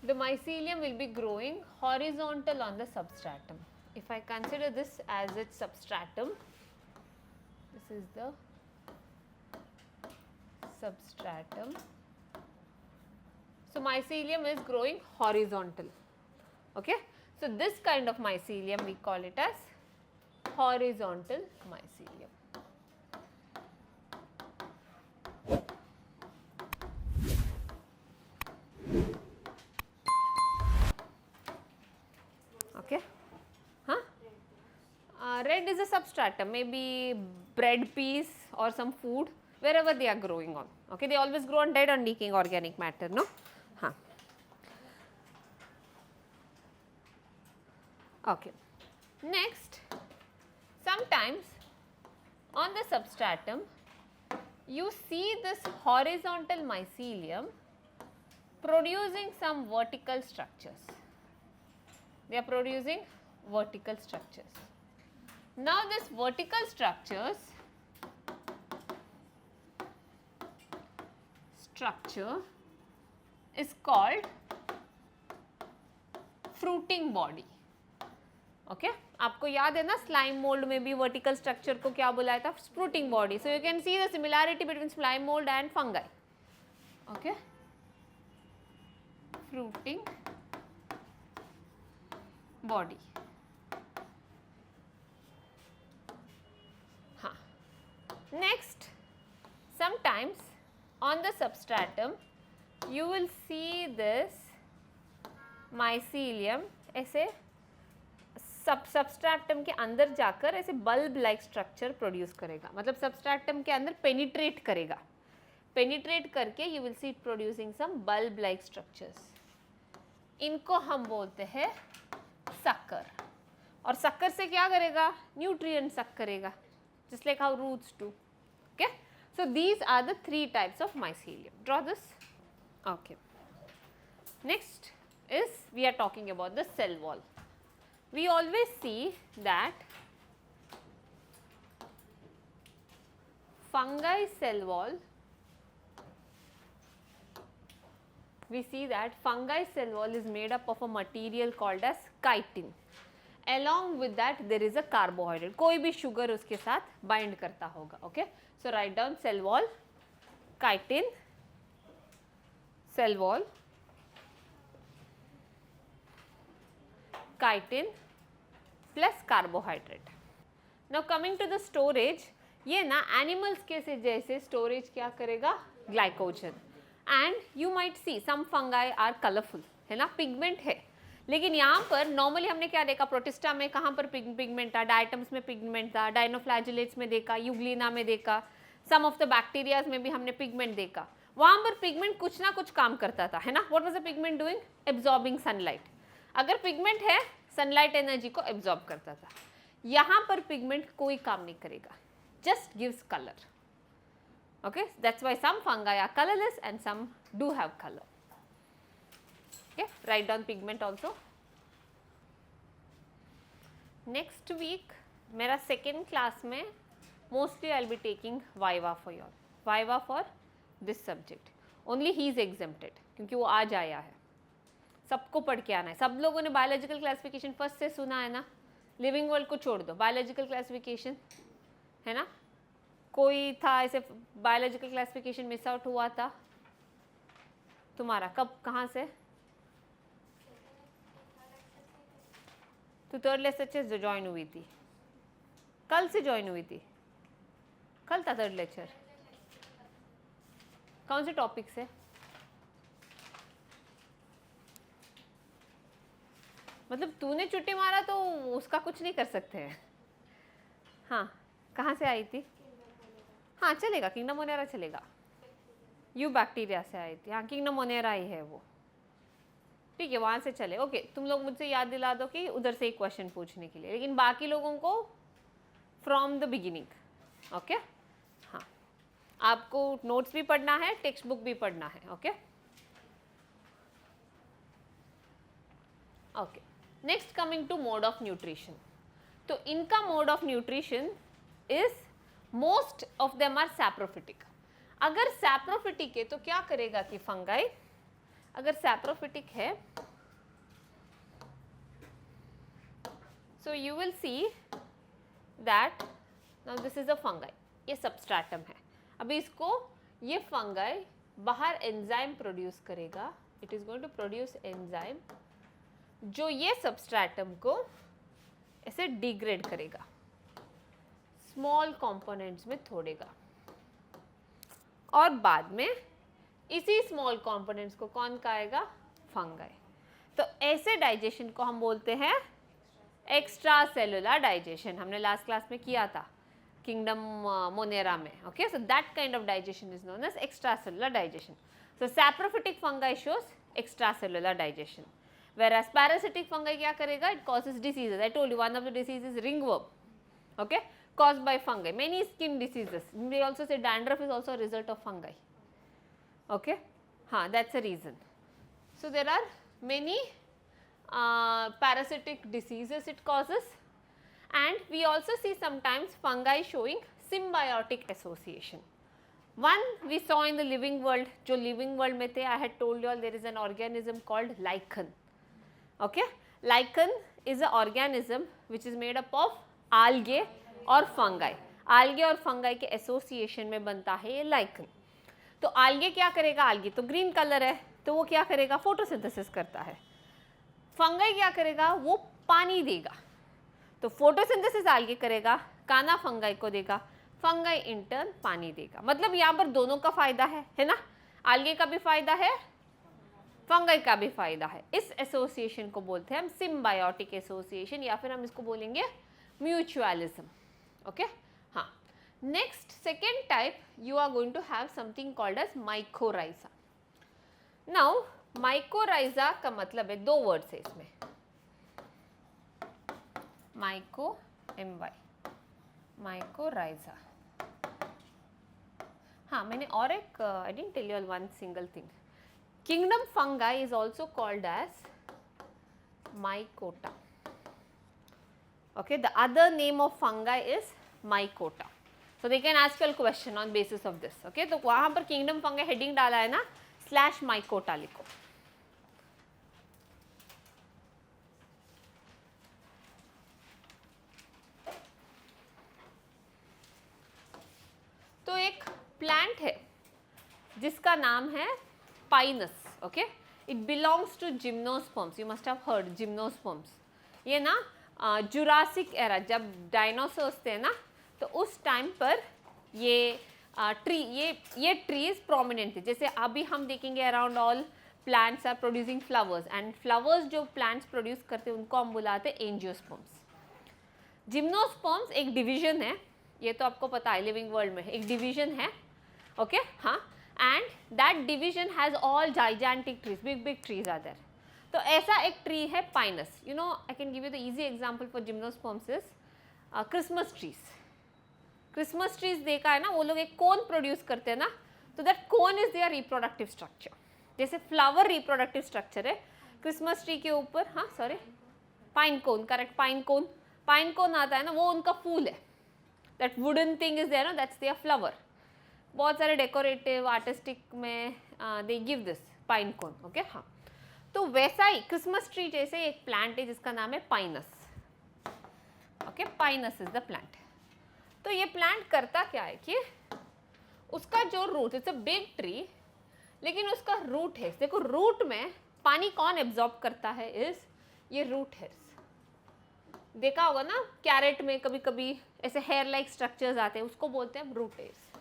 the mycelium will be growing horizontal on the substratum. If I consider this as its substratum, this is the substratum. So mycelium is growing horizontal. Okay. So this kind of mycelium we call it as horizontal mycelium. Okay. Huh? Red is a substratum, maybe bread piece or some food, wherever they are growing on. Okay, they always grow on dead or decaying organic matter, no? Huh. Okay. Next, sometimes on the substratum, you see this horizontal mycelium producing some vertical structures. They are producing vertical structures. Now, this vertical structure is called fruiting body. Okay? आपको याद है ना slime mould में भी vertical structure को क्या बुलाया था? Fruiting body. So you can see the similarity between slime mould and fungi. Okay, fruiting body. हाँ. Next, sometimes on the substratum you will see this mycelium ऐसे सबस्ट्रैटम के अंदर जाकर ऐसे बल्ब लाइक स्ट्रक्चर प्रोड्यूस करेगा. मतलब substratum के अंदर पेनिट्रेट करेगा. पेनिट्रेट करके you will see it producing some bulb like structures. इनको हम बोलते हैं सक्कर. और सक्कर से क्या करेगा? न्यूट्रिएंट सक करेगा, just like how roots do. Okay, so these are the 3 types of mycelium. Draw this. Okay, next is we are talking about the cell wall. We always see that fungi cell wall, we see that fungi cell wall is made up of a material called as chitin. Along with that there is a carbohydrate. कोई भी sugar उसके साथ bind करता होगा. Okay, so write down cell wall, chitin, cell wall, chitin plus carbohydrate. Now coming to the storage, ये ना animals के से जैसे storage क्या करेगा? Glycogen. And you might see some fungi are colorful, है ना, pigment है. लेकिन यहाँ पर नॉर्मली हमने क्या देखा? प्रोटिस्टा में कहाँ पर पिगमेंट था? डायटम्स में पिगमेंट था, डायनोफ्लैजिलेट्स में देखा, यूग्लिना में देखा, सम ऑफ द बैक्टीरियाज में भी हमने पिगमेंट देखा. वहाँ पर पिगमेंट कुछ ना कुछ काम करता था, है ना. What was the pigment doing? Absorbing sunlight. अगर पिगमेंट है, सनलाइट एनर्जी को एब्जॉर्ब करता था. यहाँ पर पिगमेंट कोई काम नहीं करेगा, just gives colour. Okay, that's why some fungi are colourless and some do have colour. Okay, write down pigment also. Next week मेरा second class में mostly I'll be taking Viva for you all. Viva for this subject. Only he is exempted क्योंकि वो आज आया है. सबको पढ़ के आना है. सब लोगों ने बायोलॉजिकल क्लासिफिकेशन फर्स्ट से सुना है ना. लिविंग वर्ल्ड को छोड़ दो, बायोलॉजिकल क्लासिफिकेशन है ना. कोई था ऐसे बायोलॉजिकल क्लासिफिकेशन मिस आउट हुआ था तुम्हारा? कब, कहाँ से? तो थर्ड लेक्चर जो ज्वाइन हुई थी, कल से ज्वाइन हुई थी. कल था थर्ड लेक्चर. कौन से टॉपिक से? मतलब तूने छुट्टी मारा तो उसका कुछ नहीं कर सकते हैं. हाँ, कहाँ से आई थी? हाँ चलेगा, किंगडम मोनेरा चलेगा. यू बैक्टीरिया से आई थी. हाँ, किंगडम मोनेरा ही है वो. ठीक है, वहाँ से चले. ओके, तुम लोग मुझसे याद दिला दो कि उधर से एक क्वेश्चन पूछने के लिए, लेकिन बाकी लोगों को फ्रॉम द बिगिनिंग. ओके, हाँ, आपको नोट्स भी पढ़ना है, टेक्स्ट बुक भी पढ़ना है. Okay okay, next coming to mode of nutrition. तो इनका mode of nutrition is most of them are saprophytic. अगर सैप्रोफिटिक है तो क्या करेगा कि फंगाई अगर सैप्रोफिटिक है, so you will see that now this is a fungi, ये सबस्ट्रैटम है। अभी इसको ये फंगाई बाहर एंजाइम प्रोड्यूस करेगा, it is going to produce enzyme जो ये सबस्ट्रैटम को ऐसे डिग्रेड करेगा, स्मॉल कंपोनेंट्स में तोड़ेगा, और बाद में इसी स्मॉल कंपोनेंट्स को कौन खाएगा? फंगाई। तो ऐसे डाइजेशन को हम बोलते हैं एक्स्ट्रा सेलुलर डाइजेशन। हमने लास्ट क्लास में किया था किंगडम मोनेरा में। Okay, so that kind of digestion is known as extra cellular digestion. So saprophytic fungi shows extra cellular digestion, whereas parasitic fungi क्या करेगा? It causes diseases. I told you one of the diseases is ringworm, okay, caused by fungi. Many skin diseases. They also say dandruff is also a result of fungi. Okay, that's a reason. So there are many parasitic diseases it causes, and we also see sometimes fungi showing symbiotic association. One we saw in the living world. जो living world में थे, I had told you all there is an organism called lichen. Okay, lichen is an organism which is made up of algae और fungi. algae और fungi के association में बनता है ये lichen. तो algae क्या करेगा? algae तो green color है, तो वो क्या करेगा? photosynthesis करता है. fungi क्या करेगा? वो पानी देगा. तो photosynthesis algae करेगा, खाना fungi को देगा, fungi in turn पानी देगा. मतलब यहाँ पर दोनों का फायदा है ना? algae का भी फायदा है, फंगाई का भी फायदा है. इस एसोसिएशन को बोलते हैं हम सिम्बायोटिक एसोसिएशन, या फिर हम इसको बोलेंगे म्यूचुअलिज्म. ओके, हाँ. Next second type you are going to have something called as mycorrhiza. Now mycorrhiza का मतलब है, दो वर्ड्स है इसमें, माइको MY, माइकोराइजा. हाँ, मैंने और एक I didn't tell you one single thing. Kingdom fungi is also called as mycota. Okay, the other name of fungi is mycota. So they can ask you a question on basis of this. Okay, तो वहाँ पर kingdom fungi heading डाला है ना, /mycota लिखो. तो एक plant है जिसका नाम है Pinus. Okay, it belongs to gymnosperms. You must have heard gymnosperms. ये ना जुरासिक एरा, जब डायनासोर्स थे ना, तो उस टाइम पर ये ट्री, ये ट्रीज प्रोमिनेंट थे. जैसे अभी हम देखेंगे around all plants are producing flowers, and flowers जो प्लांट्स प्रोड्यूस करते हैं उनको हम बुलाते हैं एंजियोस्पर्म्स. जिम्नोस्पर्म्स एक डिवीजन है, ये तो आपको पता है, लिविंग वर्ल्ड में एक डिवीजन है. ओके, हाँ. And that division has all gigantic trees, big trees are there. तो ऐसा एक ट्री है Pinus. You know, I can give you the easy example for gymnosperms is Christmas trees. Christmas trees देखा है ना, वो लोग एक कोन प्रोड्यूस करते हैं ना, तो that cone is their reproductive structure. जैसे फ्लावर reproductive structure है, क्रिसमस ट्री के ऊपर, हाँ सॉरी, पाइन कोन, करेक्ट, पाइन कोन आता है ना, वो उनका फूल है. That wooden thing is there, no, that's their flower. बहुत सारे डेकोरेटिव आर्टिस्टिक में they give this pine cone. Okay, हाँ. तो वैसा ही क्रिसमस ट्री जैसे एक प्लांट है जिसका नाम है pinus. Okay, pinus is the plant. तो ये प्लांट करता क्या है कि उसका जो root, it's a big tree, लेकिन उसका रूट है, देखो रूट में पानी कौन एब्जॉर्ब करता है? इज ये रूट हेयर्स. देखा होगा ना कैरेट में कभी कभी ऐसे हेयर लाइक स्ट्रक्चर्स आते हैं, उसको बोलते हैं रूट हेयर्स.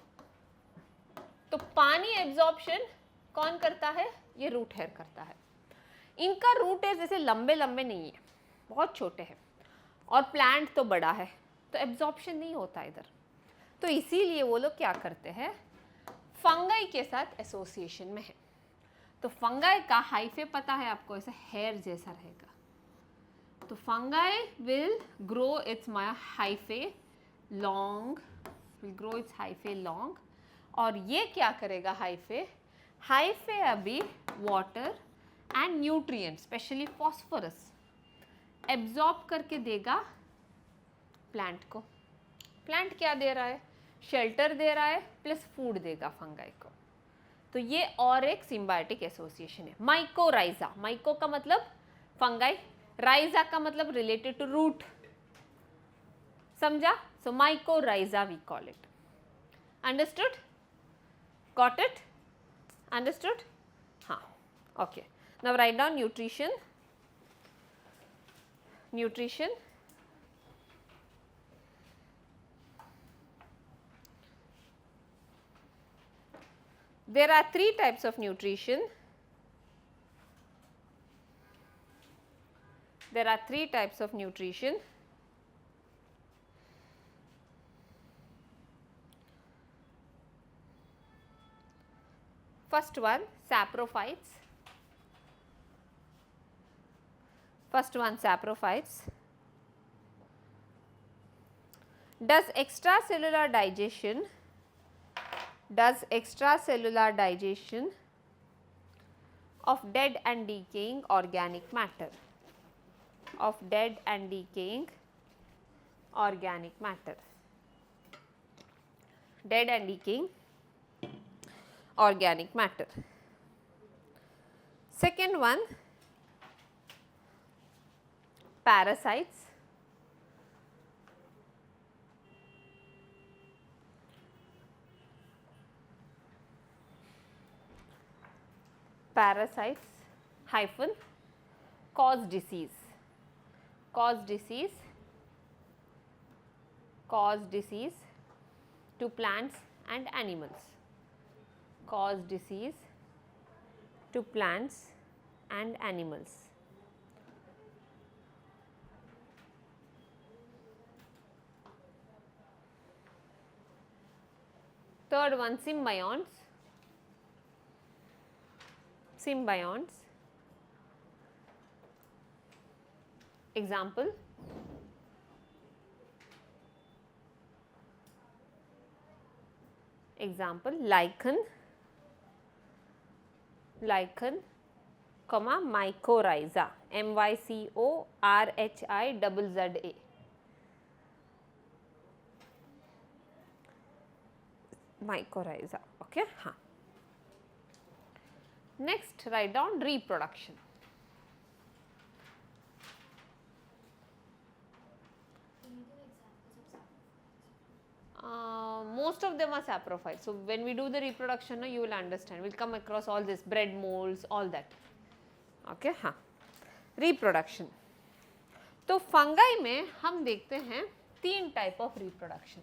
तो पानी एब्जॉर्प्शन कौन करता है? ये रूट हेयर करता है. इनका रूट हेयर जैसे लंबे लंबे नहीं है, बहुत छोटे हैं, और प्लांट तो बड़ा है, तो एब्जॉर्प्शन नहीं होता इधर. तो इसीलिए वो लोग क्या करते हैं, फंगाई के साथ एसोसिएशन में है. तो फंगाई का हाइफे पता है आपको, ऐसे हेयर जैसा रहेगा. तो fungi will grow it's hyphae long, will grow it's hyphae long. और ये क्या करेगा हाइफे अभी water and nutrient, specially phosphorus, absorb करके देगा प्लांट को. प्लांट क्या दे रहा है? शेल्टर दे रहा है प्लस फूड देगा फंगाई को. तो ये और एक सिम्बायोटिक एसोसिएशन है। माइकोराइजा, माइको का मतलब फंगाई, राइजा का मतलब रिलेटेड टू रूट, समझा? So mycorrhiza we call it. Understood? Got it? Understood? हाँ, okay. Now write down nutrition. Nutrition. There are three types of nutrition. There are three types of nutrition. First one, saprophytes. First one, saprophytes. Does extracellular digestion of dead and decaying organic matter, dead and decaying organic matter. Second one, parasites. Hyphen cause disease to plants and animals, Third one, symbionts. Example, lichen, comma mycorrhiza, MYCORHIZZA. Mycorrhiza, okay. हाँ. Next, write down reproduction. Most of them are saprophytes. So when we do the reproduction, no, you will understand. We'll come across all this, bread molds, all that. Okay, हाँ. Reproduction. तो fungi में हम देखते हैं 3 type of reproduction.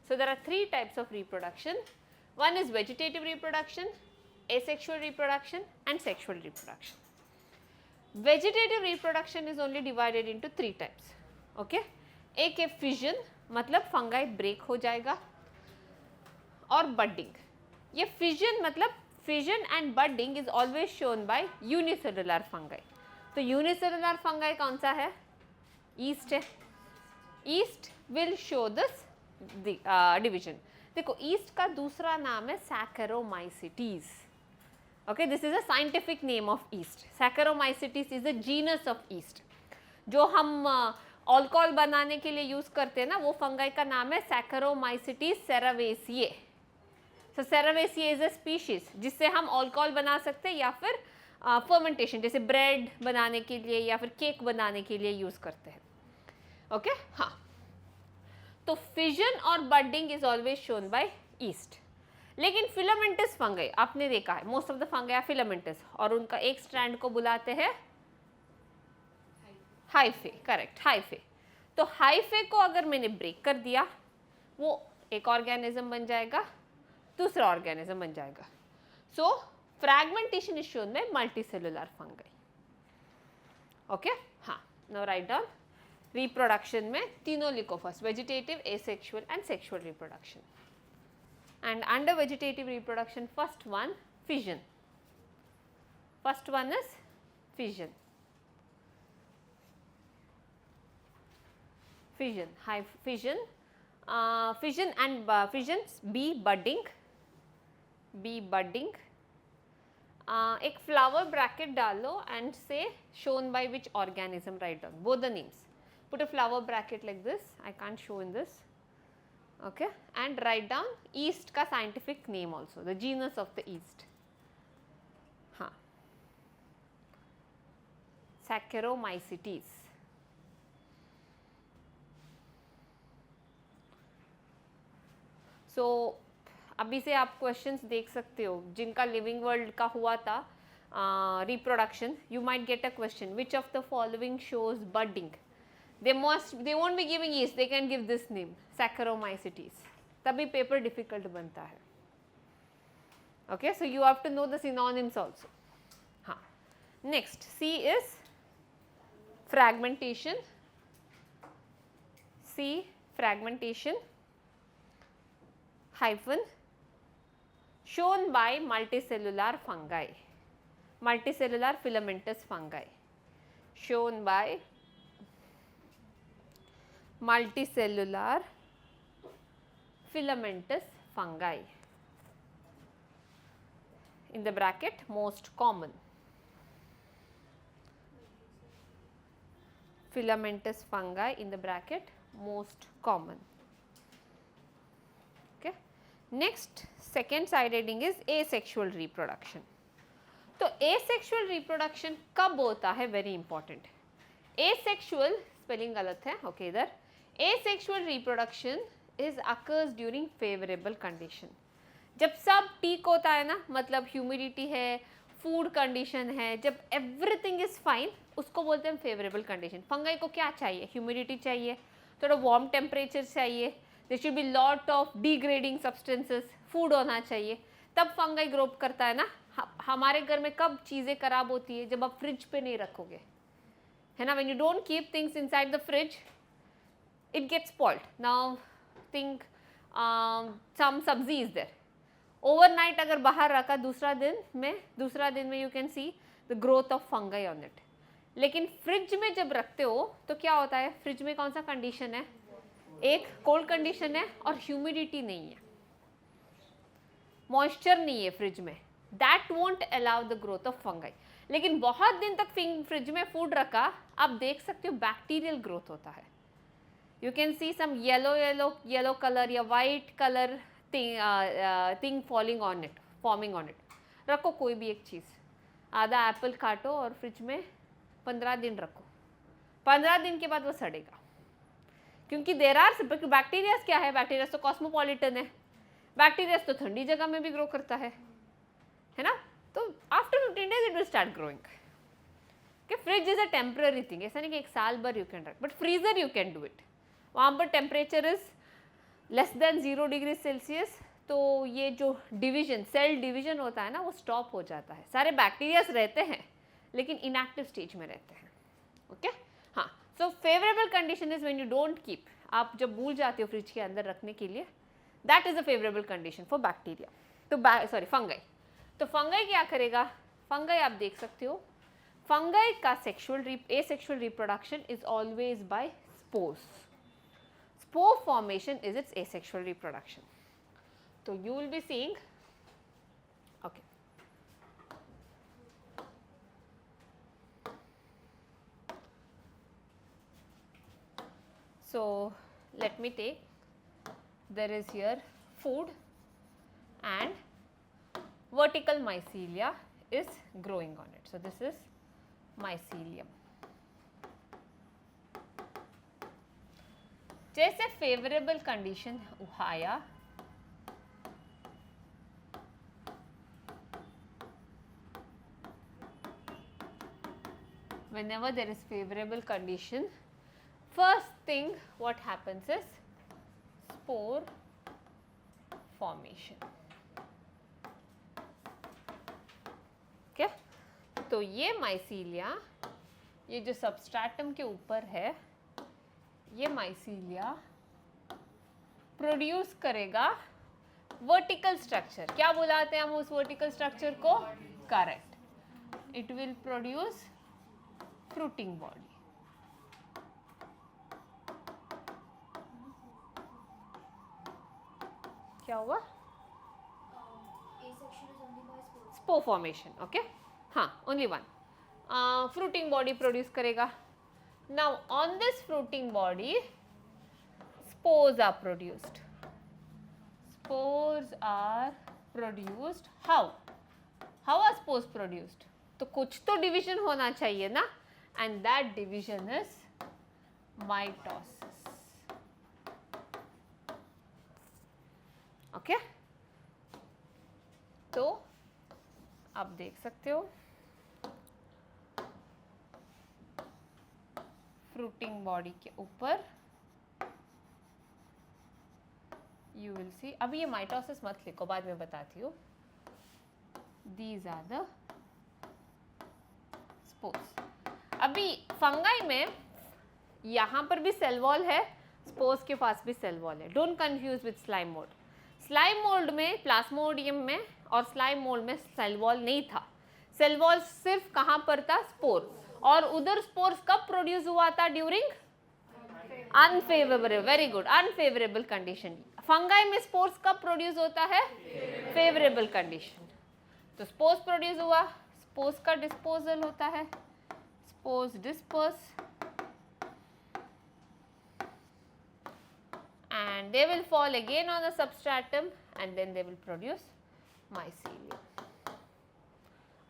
So there are 3 types of reproduction. One is vegetative reproduction, asexual reproduction and sexual reproduction. Vegetative reproduction is only divided into 3 types. Okay? एक है fission, मतलब fungi break हो जाएगा, और budding. ये fission मतलब fission and budding is always shown by unicellular fungi. तो unicellular fungi कौन सा है? Yeast है. Yeast will show this division. देखो yeast का दूसरा नाम है Saccharomycetes. Okay, this is a scientific name of yeast. Saccharomycetes is a genus of yeast. जो हम अल्कोहल बनाने के लिए यूज करते हैं ना, वो फंगाई का नाम है Saccharomycetes cerevisiae. So cerevisiae is a species जिससे हम अल्कोहल बना सकते हैं या फिर फर्मेंटेशन जैसे ब्रेड बनाने के लिए या फिर केक बनाने के लिए यूज करते हैं. ओके, हाँ. तो फिजन और budding is always shown by yeast. लेकिन फिलामेंटस फंगाई आपने देखा है, most of the fungi are filamentous, और उनका एक स्ट्रैंड को बुलाते हैं हाइफे. Correct, hyphae. तो हाइफे को अगर मैंने ब्रेक कर दिया, वो एक ऑर्गेनिज्म बन जाएगा, दूसरा ऑर्गेनिज्म बन जाएगा. So fragmentation is shown by multicellular fungi. Okay, हाँ. नाउ राइट डाउन रिप्रोडक्शन में तीनों लिखो first, vegetative, asexual and sexual reproduction. And under vegetative reproduction, first one fission. First one is fission. Fission, fission. Fission and fissions B budding. एक flower bracket डालो and say shown by which organism. Write down both the names. Put a flower bracket like this. I can't show in this. Okay, and write down yeast का scientific name also, the genus of the yeast. Saccharomycetes. So अभी से आप questions देख सकते हो जिनका living world का हुआ था reproduction. You might get a question which of the following shows budding. they won't be giving yeast, they can give this name Saccharomycetes. तभी पेपर डिफिकल्ट बनता है. Okay, so you have to know the synonyms also. हाँ, next C is fragmentation. C fragmentation hyphen shown by multicellular fungi, multicellular filamentous fungi, shown by multicellular filamentous fungi, in the bracket most common, filamentous fungi in the bracket most common. Okay. Next second side heading is asexual reproduction. तो asexual reproduction कब होता है, very important. Asexual spelling गलत है, okay इधर. Asexual reproduction is occurs during favorable condition. जब सब ठीक होता है ना, मतलब ह्यूमिडिटी है, फूड कंडीशन है, जब एवरीथिंग इज फाइन, उसको बोलते हैं फेवरेबल कंडीशन. फंगाई को क्या चाहिए? ह्यूमिडिटी चाहिए, थोड़ा वार्म टेम्परेचर चाहिए, there should be lot of degrading substances, food होना चाहिए, तब फंगाई ग्रो करता है ना. हमारे घर में कब चीज़ें खराब होती है? जब आप फ्रिज पे नहीं रखोगे, है ना. When you don't keep things inside the fridge, it gets spoiled. Now think some sabzi is there, overnight अगर बाहर रखा, दूसरा दिन में you can see the growth of fungi on it. लेकिन फ्रिज में जब रखते हो तो क्या होता है? फ्रिज में कौन सा कंडीशन है? एक कोल्ड कंडीशन है और ह्यूमिडिटी नहीं है, मॉइस्चर नहीं है फ्रिज में. That won't allow the growth of fungi. लेकिन बहुत दिन तक फ्रिज में फूड रखा, आप देख सकते हो बैक्टीरियल ग्रोथ होता है. You can see some yellow colour या white colour thing forming on it. रखो कोई भी एक चीज़, आधा एप्पल काटो और फ्रिज में 15 दिन रखो, 15 दिन के बाद वो सड़ेगा. क्योंकि देर आर बैक्टीरियाज. क्या है? बैक्टीरियाज तो कॉस्मोपॉलिटन है. बैक्टीरियाज तो ठंडी जगह में भी ग्रो करता है ना. तो after 15 days it will start growing. Fridge is a temporary thing. ऐसा नहीं कि एक साल भर यू कैन रख, but freezer you can do it. वहाँ पर temperature is less than 0 degree Celsius, तो ये जो डिवीजन, सेल डिवीजन होता है ना, वो स्टॉप हो जाता है. सारे बैक्टीरियाज रहते हैं लेकिन इनएक्टिव स्टेज में रहते हैं. ओके. हाँ, so favourable condition is when you don't keep. आप जब भूल जाते हो फ्रिज के अंदर रखने के लिए, that is a favourable condition for bacteria. तो फंगाई. तो फंगाई क्या करेगा? फंगाई आप देख सकते हो, फंगाई का asexual reproduction is always by spores. Spore formation is its asexual reproduction. So you will be seeing, okay. So let me take, there is here food and vertical mycelia is growing on it. So this is mycelium. जैसे favourable condition आया, whenever there is favorable condition, first thing what happens is spore formation. okay? तो ये mycelia, ये जो substratum के ऊपर है, ये माइसीलिया प्रोड्यूस करेगा वर्टिकल स्ट्रक्चर. क्या बुलाते हैं हम उस वर्टिकल स्ट्रक्चर को? Correct. It will produce fruiting body. क्या हुआ? Spore formation. ओके. हाँ, only one. Fruiting body produce करेगा. Now on this fruiting body, spores are produced. Spores are produced. How? How are spores produced? तो कुछ तो division होना चाहिए ना. and that division is mitosis. Okay? तो आप देख सकते हो फ्रूटिंग बॉडी के ऊपर यू विल सी, अभी ये माइटोसिस मत लिखो, बाद में बताती हूँ. These are the spores. अभी फंगाई में यहाँ पर भी सेल वॉल है, स्पोर्स के पास भी सेल वॉल है. Don't confuse with slime mould. Slime mould में, प्लाज्मोडियम में और स्लाइम मोल्ड में सेल वॉल नहीं था. सेल वॉल सिर्फ कहाँ पर था? स्पोर. और उधर स्पोर्स कब प्रोड्यूस हुआ था? During unfavourable. Very good, unfavourable condition. Fungi में स्पोर्स कब प्रोड्यूस होता है? Favourable condition. तो स्पोर्स प्रोड्यूस हुआ, स्पोर्स का डिस्पोजल होता है, spores disperse and they will fall again on the substratum and then they will produce mycelium.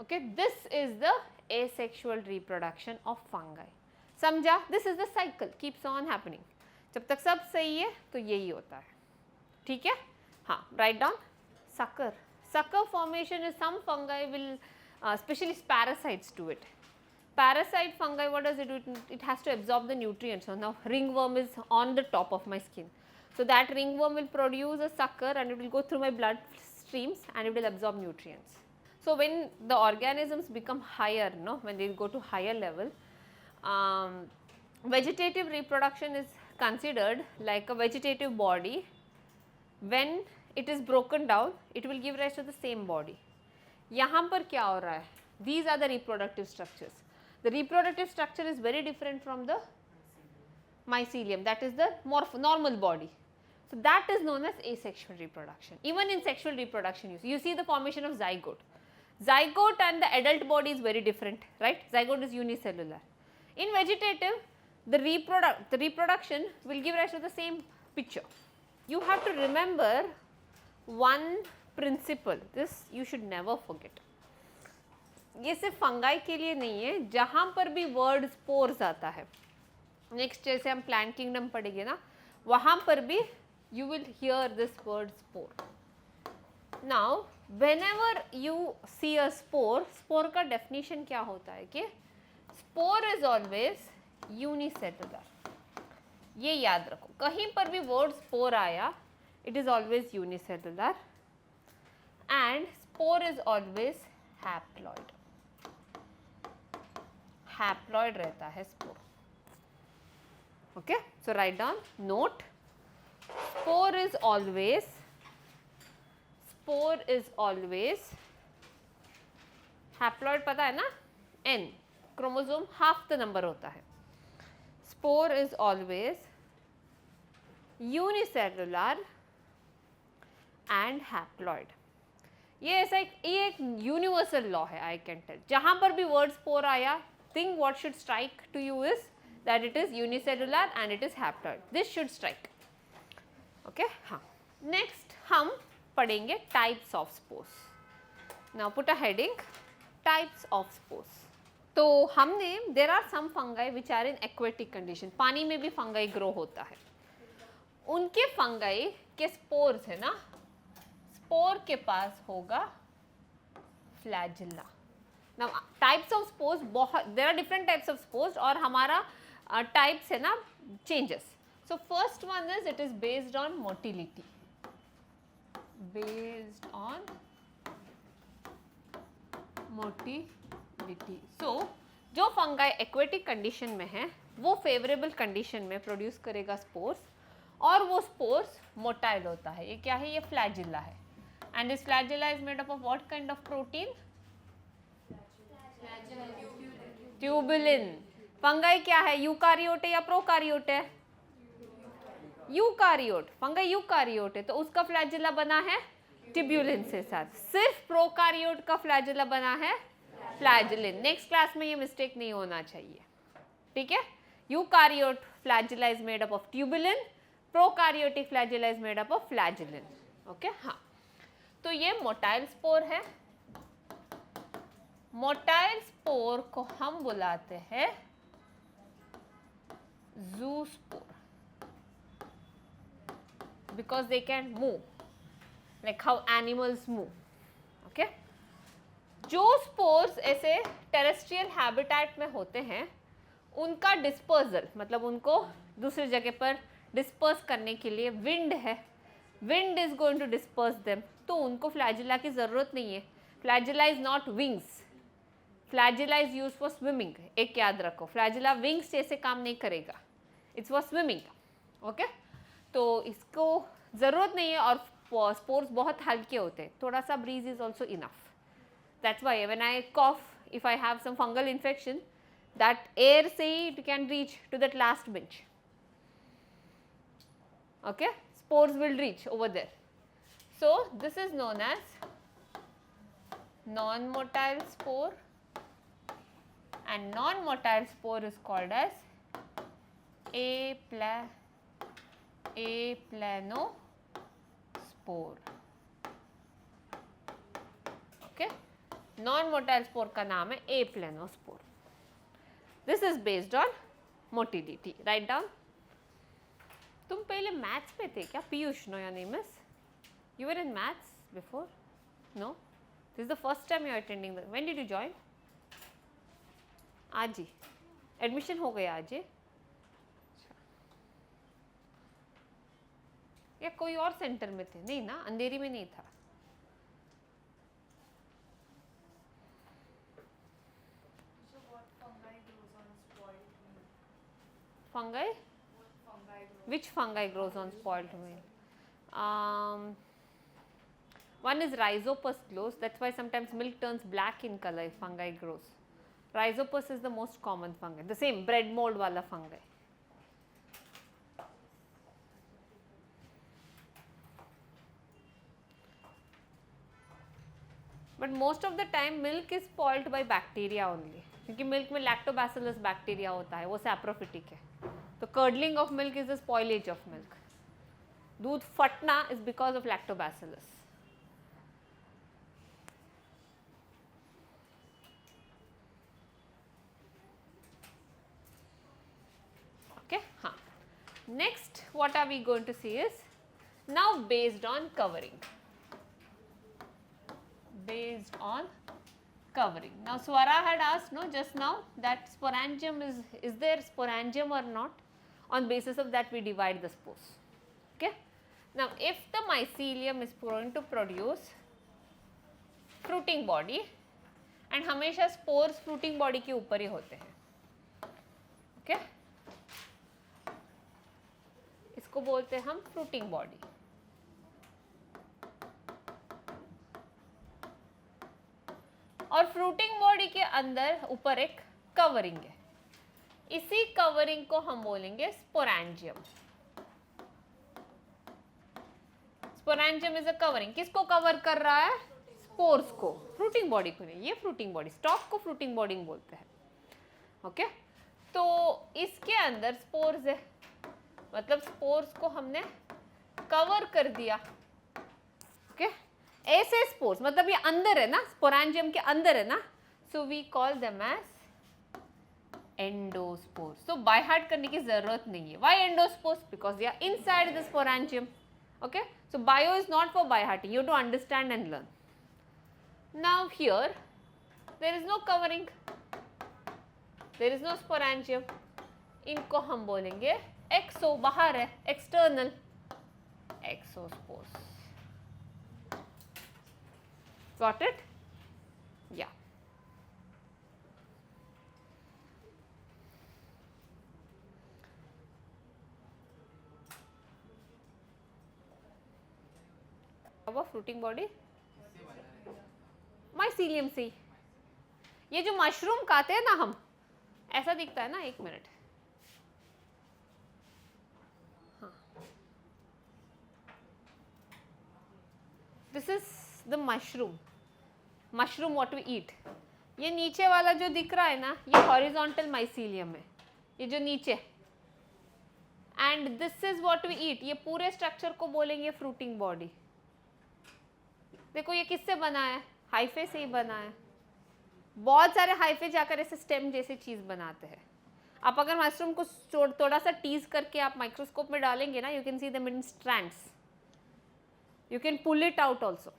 Okay, this is the asexual reproduction of fungi. समझा? This is the cycle, keeps on happening. जब तक सब सही है तो यही होता है. ठीक है? हाँ, write down sucker. Sucker formation is some fungi will especially parasites do it. Parasite fungi, what does it do? It has to absorb the nutrients. So now ringworm is on the top of my skin. So that ringworm will produce a sucker and it will go through my blood streams and it will absorb nutrients. So when the organisms become higher, when they go to higher level, vegetative reproduction is considered like a vegetative body. When it is broken down, it will give rise to the same body. यहाँ पर क्या हो रहा है? These are the reproductive structures. The reproductive structure is very different from the mycelium, that is the normal body. So that is known as asexual reproduction. Even in sexual reproduction, you see the formation of zygote. Zygote and the adult body is very different, right? Zygote is unicellular. In vegetative, the reproduction will give rise to the same picture. You have to remember one principle. This you should never forget. ये सिर्फ fungi के लिए नहीं है, जहाँ पर भी word spores आता है, नेक्स्ट जैसे हम प्लांट किंगडम पढ़ेंगे ना, वहाँ पर भी you will hear this word spore. Now, whenever you see a spore, spore का definition क्या होता है कि spore is always unicellular. ये याद रखो, कहीं पर भी word spore आया, it is always unicellular and spore is always haploid. Haploid रहता है spore. Okay, so write down, note, spore is always haploid. पता है ना? N chromosome half the number होता है. Spore is always unicellular and haploid. ये ऐसा एक यूनिवर्सल लॉ है, आई कैन टेल. जहाँ पर भी वर्ड स्पोर आया, think what should strike to you is that it is unicellular and it is haploid. This should strike. Okay, हाँ. Next हम पढ़ेंगे types of spores. Now put a heading, types of spores. तो हमने there are some fungi which are in aquatic condition. पानी में भी fungi grow होता है. उनके फंगाई के स्पोर्स है ना, स्पोर के पास होगा flagella. Now types of spores बहुत, there are different types of spores और हमारा टाइप्स है ना changes. So first one is it is based on motility. Based on motility. So जो फंगाई एक्वेटिक कंडीशन में है वो फेवरेबल कंडीशन में प्रोड्यूस करेगा स्पोर्स और वो स्पोर्स मोटाइल होता है. ये क्या है? ये फ्लैजिला है. And this flagella is made up of what kind of protein? Tubulin. Fungi क्या है? यूकारियोट है या प्रोकारियोट है? यूकारियोट. फंगाई यूकारियोट है तो उसका फ्लैजिला बना है ट्यूबुलिन से साथ. सिर्फ प्रोकारियोट का फ्लैजिला बना है फ्लैजिलिन. नेक्स्ट क्लास में ये मिस्टेक नहीं होना चाहिए. ठीक है? Eukaryote flagella is made up of tubulin, prokaryotic flagella is made up of flagellin. Okay, हाँ. तो ये मोटाइल स्पोर है. मोटाइल स्पोर को हम बुलाते हैं zoospore, because they can move like how animals move. Okay, जो स्पोर्स ऐसे टेरेस्ट्रियल हैबिटेट में होते हैं उनका डिस्पर्सल, मतलब उनको दूसरी जगह पर डिस्पर्स करने के लिए विंड है, wind is going to disperse them, तो उनको फ्लैजिला की ज़रूरत नहीं है. Flagella is not wings, flagella is use for swimming. एक याद रखो, फ्लैजिला विंग्स जैसे काम नहीं करेगा, इट्स फॉर स्विमिंग. ओके, तो इसको ज़रूरत नहीं है. और स्पोर्स बहुत हल्के होते हैं, थोड़ा सा breeze is also enough. That's why when I cough, if I have some fungal infection, that air say it can reach to that last bench. Okay, spores will reach over there. So this is known as non-motile spore, and non-motile spore is called as aplanospore. Okay. Non motile spore का नाम है aplanospore. This is based on motility. Write down. तुम पहले maths में थे क्या Piyush? No, your name is, you were in maths before? No, this is the first time you are attending. When did you join? आज ही admission हो गया आज ही? या कोई और सेंटर में थे? नहीं ना, अंधेरी में नहीं था. Fungi? Which fungi grows on spoiled meal? One is Rhizopus grows. That's why sometimes milk turns black in color if fungi grows. Rhizopus is the most common fungi. The same bread mold wala fungi. But most of the time milk is spoiled by bacteria only. क्योंकि milk में lactobacillus bacteria होता है, वो saprophytic है. तो curdling of milk is the spoilage of milk. दूध फटना is because of lactobacillus. Okay, हाँ. Next what are we going to see is now based on covering. Based on covering. Now Swara had asked, no, just now, that sporangium is there sporangium or not? On basis of that we divide the spores. Okay. Now if the mycelium is going to produce fruiting body, and हमेशा spores fruiting body के ऊपर ही होते हैं. Okay. इसको बोलते हैं हम fruiting body. और फ्रूटिंग बॉडी के अंदर ऊपर एक कवरिंग है. इसी कवरिंग को हम बोलेंगे sporangium. Sporangium is a covering. किसको कवर कर रहा है? स्पोर्स को. फ्रूटिंग बॉडी को नहीं. ये फ्रूटिंग बॉडी, स्टॉक को फ्रूटिंग बॉडी बोलते हैं. ओके, तो इसके अंदर स्पोर्स है, मतलब स्पोर्स को हमने कवर कर दिया. ओके, ऐसे स्पोर्स, मतलब ये अंदर है ना, स्पोरेंजियम के अंदर है ना, so we call them as endospores. तो बाय हार्ट करने की जरूरत नहीं है. Why endospores? Because they are inside the sporangium. Okay, so bio is not for by hearting, you to understand and learn. Now here there is no covering, there is no sporangium. इनको हम बोलेंगे exo, बाहर है, external exospores. Got it? Yeah. अब fruiting body mycelium से. ये जो mushroom खाते हैं ना हम, ऐसा दिखता है ना. एक मिनट. हाँ, this is the mushroom. Mushroom what we eat. ये नीचे वाला जो दिख रहा है ना, ये हॉरिजॉन्टल माइसीलियम है, ये जो नीचे. And this is what we eat. ये पूरे स्ट्रक्चर को बोलेंगे फ्रूटिंग बॉडी. देखो ये किससे बना है? हाइफे से ही बना है. बहुत सारे हाइफे जाकर ऐसे स्टेम जैसी चीज बनाते हैं. आप अगर मशरूम को थोड़ा सा टीज करके आप माइक्रोस्कोप में डालेंगे ना, you can see them in strands, you can pull it out also.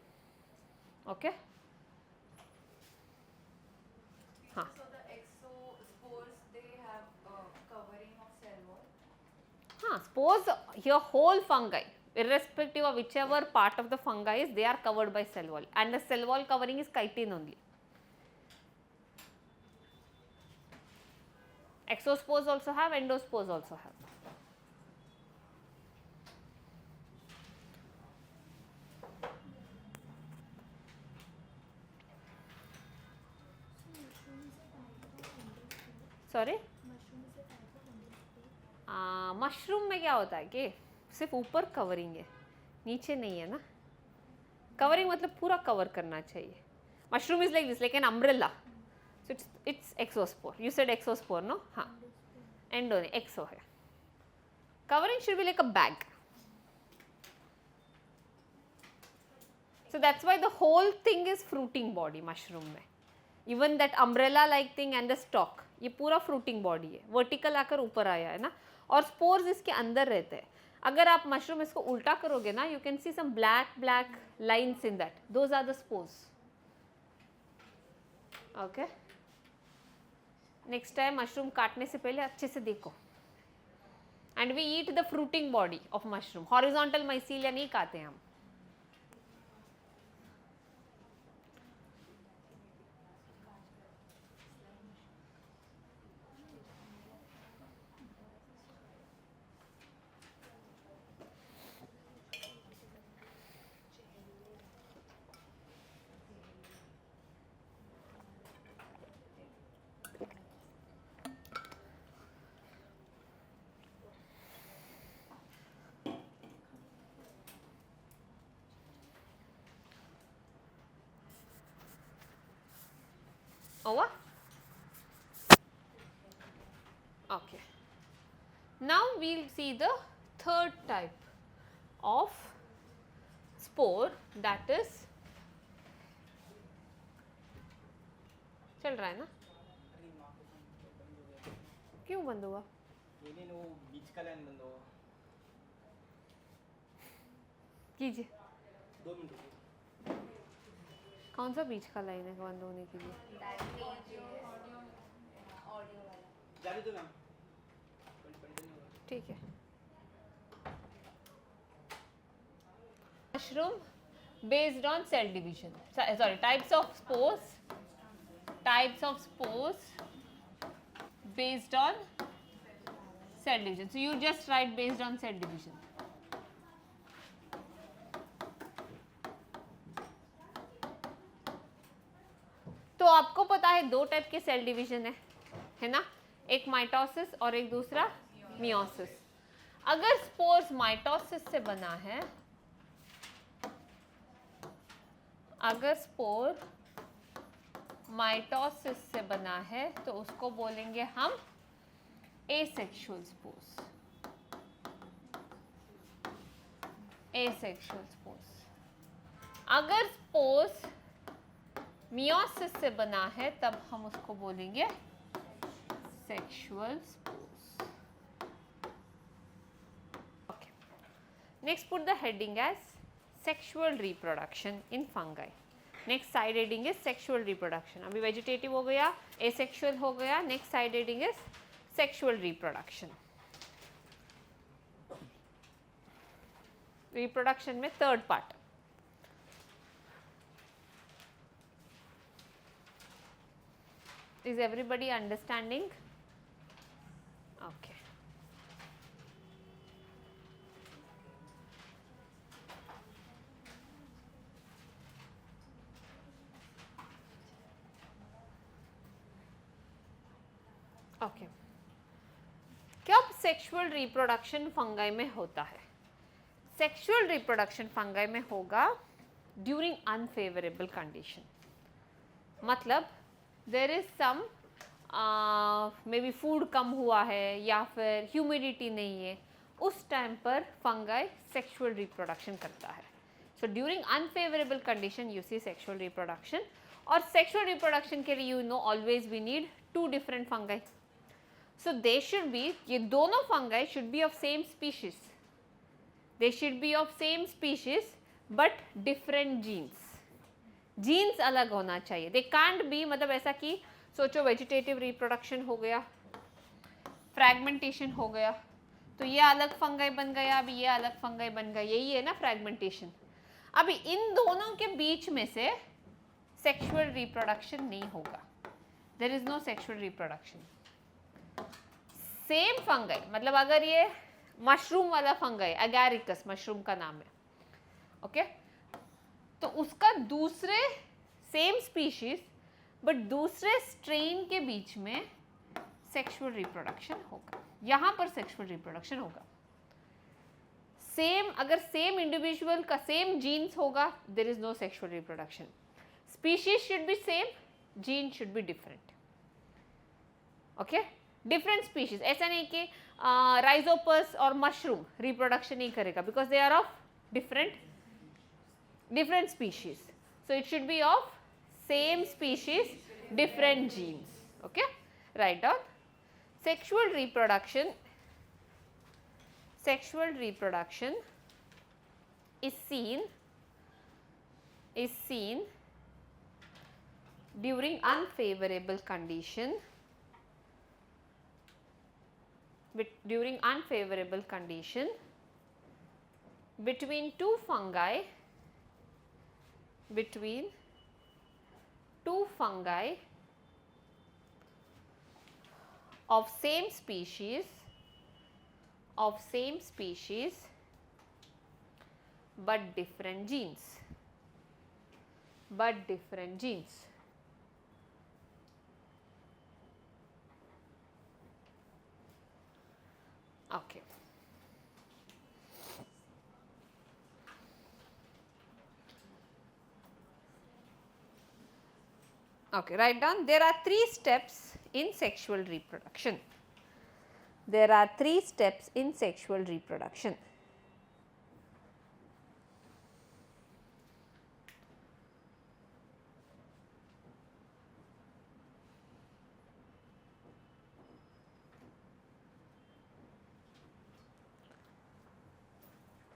Okay, हाँ. So the exospores, they have covering of cell wall. हाँ, spores, your whole fungi, irrespective of whichever part of the fungi is, they are covered by cell wall, and the cell wall covering is chitin only. Exospores also have, endospores also have. Sorry, mushroom में क्या होता है कि सिर्फ ऊपर covering है, नीचे नहीं है ना. कवरिंग मतलब पूरा कवर करना चाहिए. Mushroom is like this, like an umbrella. So it's exospore. You said exospore, no? हाँ, एंडो नहीं, एक्सो है. Covering should be like a bag. So that's why the whole thing is fruiting body mushroom में. Even that umbrella like thing and the stalk, ये पूरा fruiting body है. Vertical आकर ऊपर आया है ना, और spores इसके अंदर रहते हैं. अगर आप mushroom इसको उल्टा करोगे ना, you can see some black lines in that. Those are the spores. Okay. Next time mushroom काटने से पहले अच्छे से देखो. And we eat the fruiting body of mushroom. Horizontal mycelia नहीं खाते हम. Over? Okay. Now we'll see the third type of spore, that is, चल रहा है ना? क्यों बंद हुआ? ये वो बीच का लाइन बंद हुआ. कीजिए. 2 मिनट. कौन सा बीच का लाइन है बंद होने के लिए? जाने दो मैम. ठीक है. Mushroom based on cell division. Sorry, types of spores based on cell division. So you just write based on cell division. तो आपको पता है दो टाइप के सेल डिवीजन है ना? एक माइटोसिस और एक दूसरा मियोसिस. अगर स्पोर्स माइटोसिस से बना है, अगर स्पोर माइटोसिस से बना है तो उसको बोलेंगे हम एसेक्सुअल स्पोर्स. Asexual spores. अगर स्पोर्स मियोसिस से बना है तब हम उसको बोलेंगे sexual spores. Okay. Next put the heading as sexual reproduction in fungi. Next side heading is sexual reproduction. अभी vegetative हो गया, asexual हो गया. Next side heading is sexual reproduction. Reproduction में third part. Is everybody understanding? Okay. Okay. कब sexual reproduction fungi में होता है? सेक्सुअल रिप्रोडक्शन फंगाई में होगा ड्यूरिंग अनफेवरेबल कंडीशन. मतलब there is some maybe food कम हुआ है या फिर ह्यूमिडिटी नहीं है, उस टाइम पर फंगाई सेक्सुअल रिप्रोडक्शन करता है. So during unfavourable condition you see sexual reproduction. और सेक्सुअल रिप्रोडक्शन के लिए you know always we need 2 different fungi. So they should be, ये दोनों fungi should be of same species. They should be of same species but different genes. Genes अलग होना चाहिए. They can't be, मतलब ऐसा कि सोचो vegetative reproduction हो गया, fragmentation हो गया, तो ये अलग फंगाई बन गया, अभी ये अलग फंगाई बन गया, यही है ना फ्रैगमेंटेशन. अभी इन दोनों के बीच में से सेक्सुअल रिप्रोडक्शन नहीं होगा. There is no sexual reproduction. Same fungi, मतलब अगर ये मशरूम वाला फंगाई, एगारिकस मशरूम का नाम है, ओके, तो उसका दूसरे सेम स्पीशीज बट दूसरे स्ट्रेन के बीच में सेक्सुअल रिप्रोडक्शन होगा. यहाँ पर सेक्सुअल रिप्रोडक्शन होगा. सेम, अगर सेम इंडिविजुअल का सेम जीन्स होगा, there is no sexual reproduction. Species should be same, gene should be different. Okay, different species. ऐसा नहीं कि राइजोपस और मशरूम रिप्रोडक्शन नहीं करेगा, because they are of different species. So it should be of same species, different genes. Okay, write down. Sexual reproduction is seen during unfavorable condition between two fungi of same species but different genes. Okay. Okay, write down. There are 3 steps in sexual reproduction.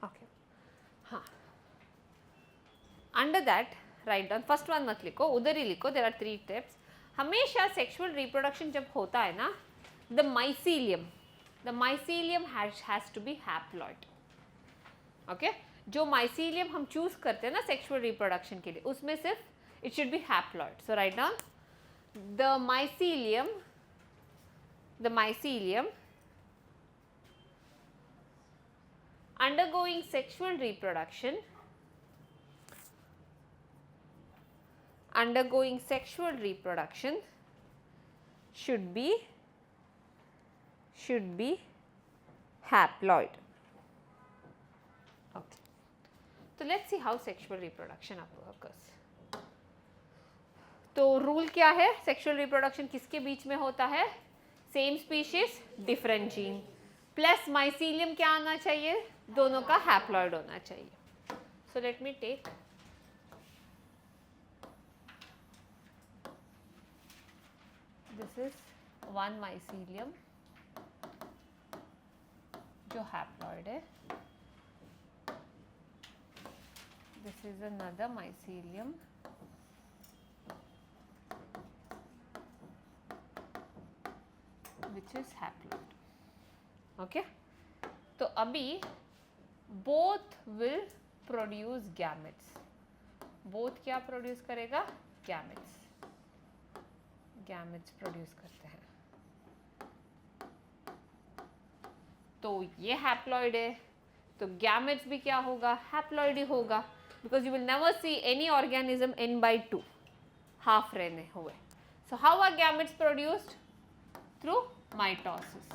Okay. हाँ. Under that, write down. First one मत लिखो, उधर ही लिखो. There are 3 steps. हमेशा सेक्सुअल रिप्रोडक्शन जब होता है ना, the mycelium has to be haploid. Okay, जो माइसीलियम हम चूज करते हैं ना सेक्सुअल रिप्रोडक्शन के लिए, उसमें सिर्फ it should be haploid. So write down the mycelium undergoing sexual reproduction should be haploid. Okay, so let's see how sexual reproduction occurs. तो रूल क्या है? सेक्सुअल रिप्रोडक्शन किसके बीच में होता है? Same species, different gene, plus mycelium क्या आना चाहिए? दोनों का हैप्लॉइड होना चाहिए. So let me take this is one mycelium जो हैप्लॉइड है. This is another mycelium which is haploid. Okay, तो अभी both will produce gametes. both क्या प्रोड्यूस करेगा? gametes. gametes प्रोड्यूस करते हैं. तो ये haploid है, तो gametes भी क्या होगा? haploid ही होगा, because you will never see any organism n by 2 half रहने हुए. So how are gametes produced? Through mitosis.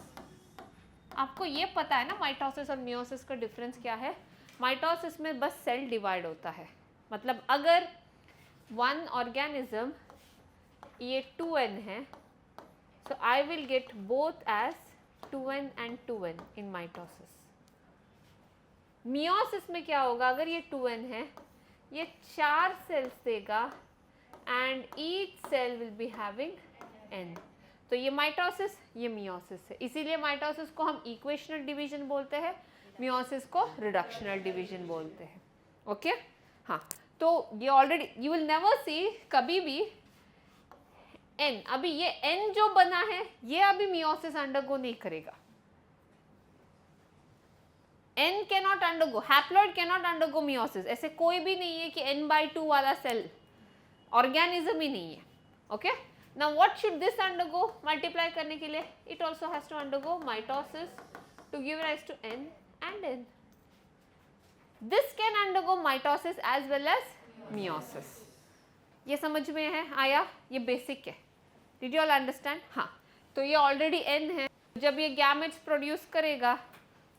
आपको ये पता है ना माइटोसिस और मियोसिस का डिफरेंस क्या है? माइटोसिस में बस सेल डिवाइड होता है, मतलब अगर वन ऑर्गेनिज्म ये 2n है, so I will get both as 2n and 2n in mitosis. Meiosis में क्या होगा? अगर ये 2n है, ये 4 सेल्स देगा and each cell will be having n. तो ये माइटोसिस, ये मियोसिस है, इसीलिए माइटोसिस को हम इक्वेशनल डिवीजन बोलते हैं, मियोसिस को रिडक्शनल डिवीजन बोलते हैं। ओके हाँ, तो ये already you will never see कभी भी एन, अभी ये एन जो बना है ये अभी मियोसिस अंडरगो नहीं करेगा। N cannot undergo, haploid cannot undergo meiosis, ऐसे कोई भी नहीं है कि n/2 वाला सेल ऑर्गेनिज्म ही नहीं है। Okay, now what should this undergo multiply करने के लिए? It also has to undergo mitosis to give rise to n and n. This can undergo mitosis as well as meiosis. ये समझ में है, आया? ये बेसिक है। Did you all understand? हाँ, तो ये ऑलरेडी n है, जब ये गैमेट्स प्रोड्यूस करेगा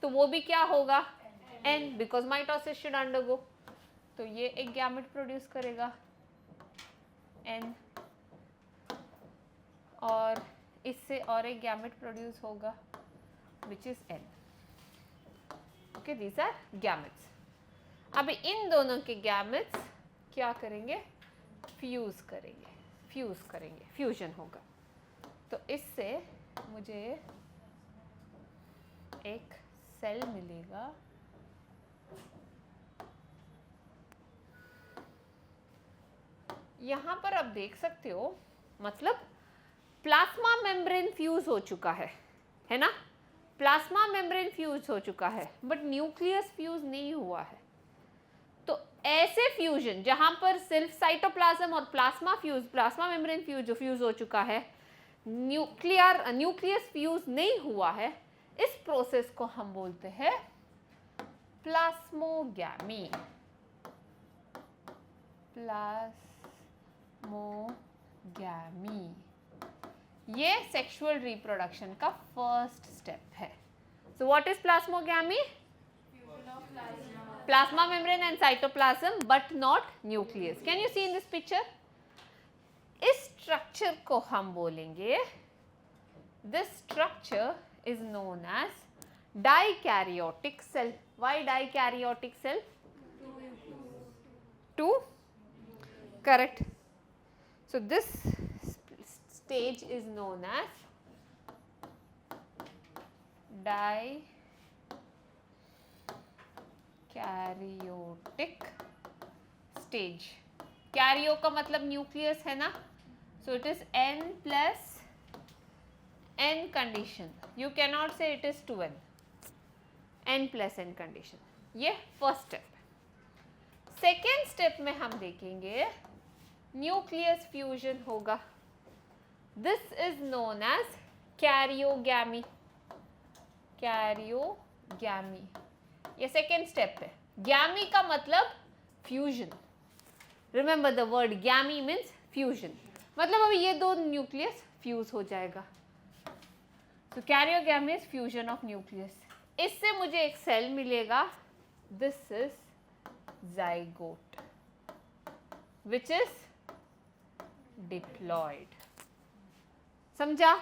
तो वो भी क्या होगा? n, because mitosis should undergo. तो ये एक गैमेट प्रोड्यूस करेगा n, और इससे और एक गैमेट प्रोड्यूस होगा which is n. Okay, these are gametes. अभी इन दोनों के गैमेट्स क्या करेंगे? फ्यूज करेंगे, फ्यूज करेंगे, फ्यूजन होगा। तो इससे मुझे एक सेल मिलेगा, यहां पर आप देख सकते हो, मतलब प्लाज्मा मेम्ब्रेन फ्यूज हो चुका है ना? प्लाज्मा मेम्ब्रेन फ्यूज हो चुका है, बट न्यूक्लियस फ्यूज नहीं हुआ है। तो ऐसे फ्यूजन जहां पर सिर्फ साइटोप्लाज्म और प्लाज्मा मेम्ब्रेन फ्यूज हो चुका है, न्यूक्लियस फ्यूज नहीं हुआ है, इस प्रोसेस को हम बोलते हैं प्लास्मोगैमी। प्लास्मोगैमी ये सेक्सुअल रिप्रोडक्शन का फर्स्ट स्टेप है। So what is plasmogamy? Plasma membrane and cytoplasm but not nucleus. Can you see in this picture? इस स्ट्रक्चर को हम बोलेंगे, this structure is known as dikaryotic cell. Why dikaryotic cell? Two. Correct. So this stage is known as karyotic stage. Karyo का मतलब nucleus है ना, so it is n plus n condition, you cannot नॉट it is इज 2n, n plus n condition. ये first step. Second step में हम देखेंगे न्यूक्लियस फ्यूजन होगा, this is known as karyogamy. Karyogamy ये सेकेंड स्टेप है। गैमी का मतलब fusion, remember the word gamy means fusion, मतलब अभी ये दो न्यूक्लियस फ्यूज हो जाएगा। तो karyogamy is fusion of nucleus. इससे मुझे एक सेल मिलेगा, this is zygote which is diploid. समझा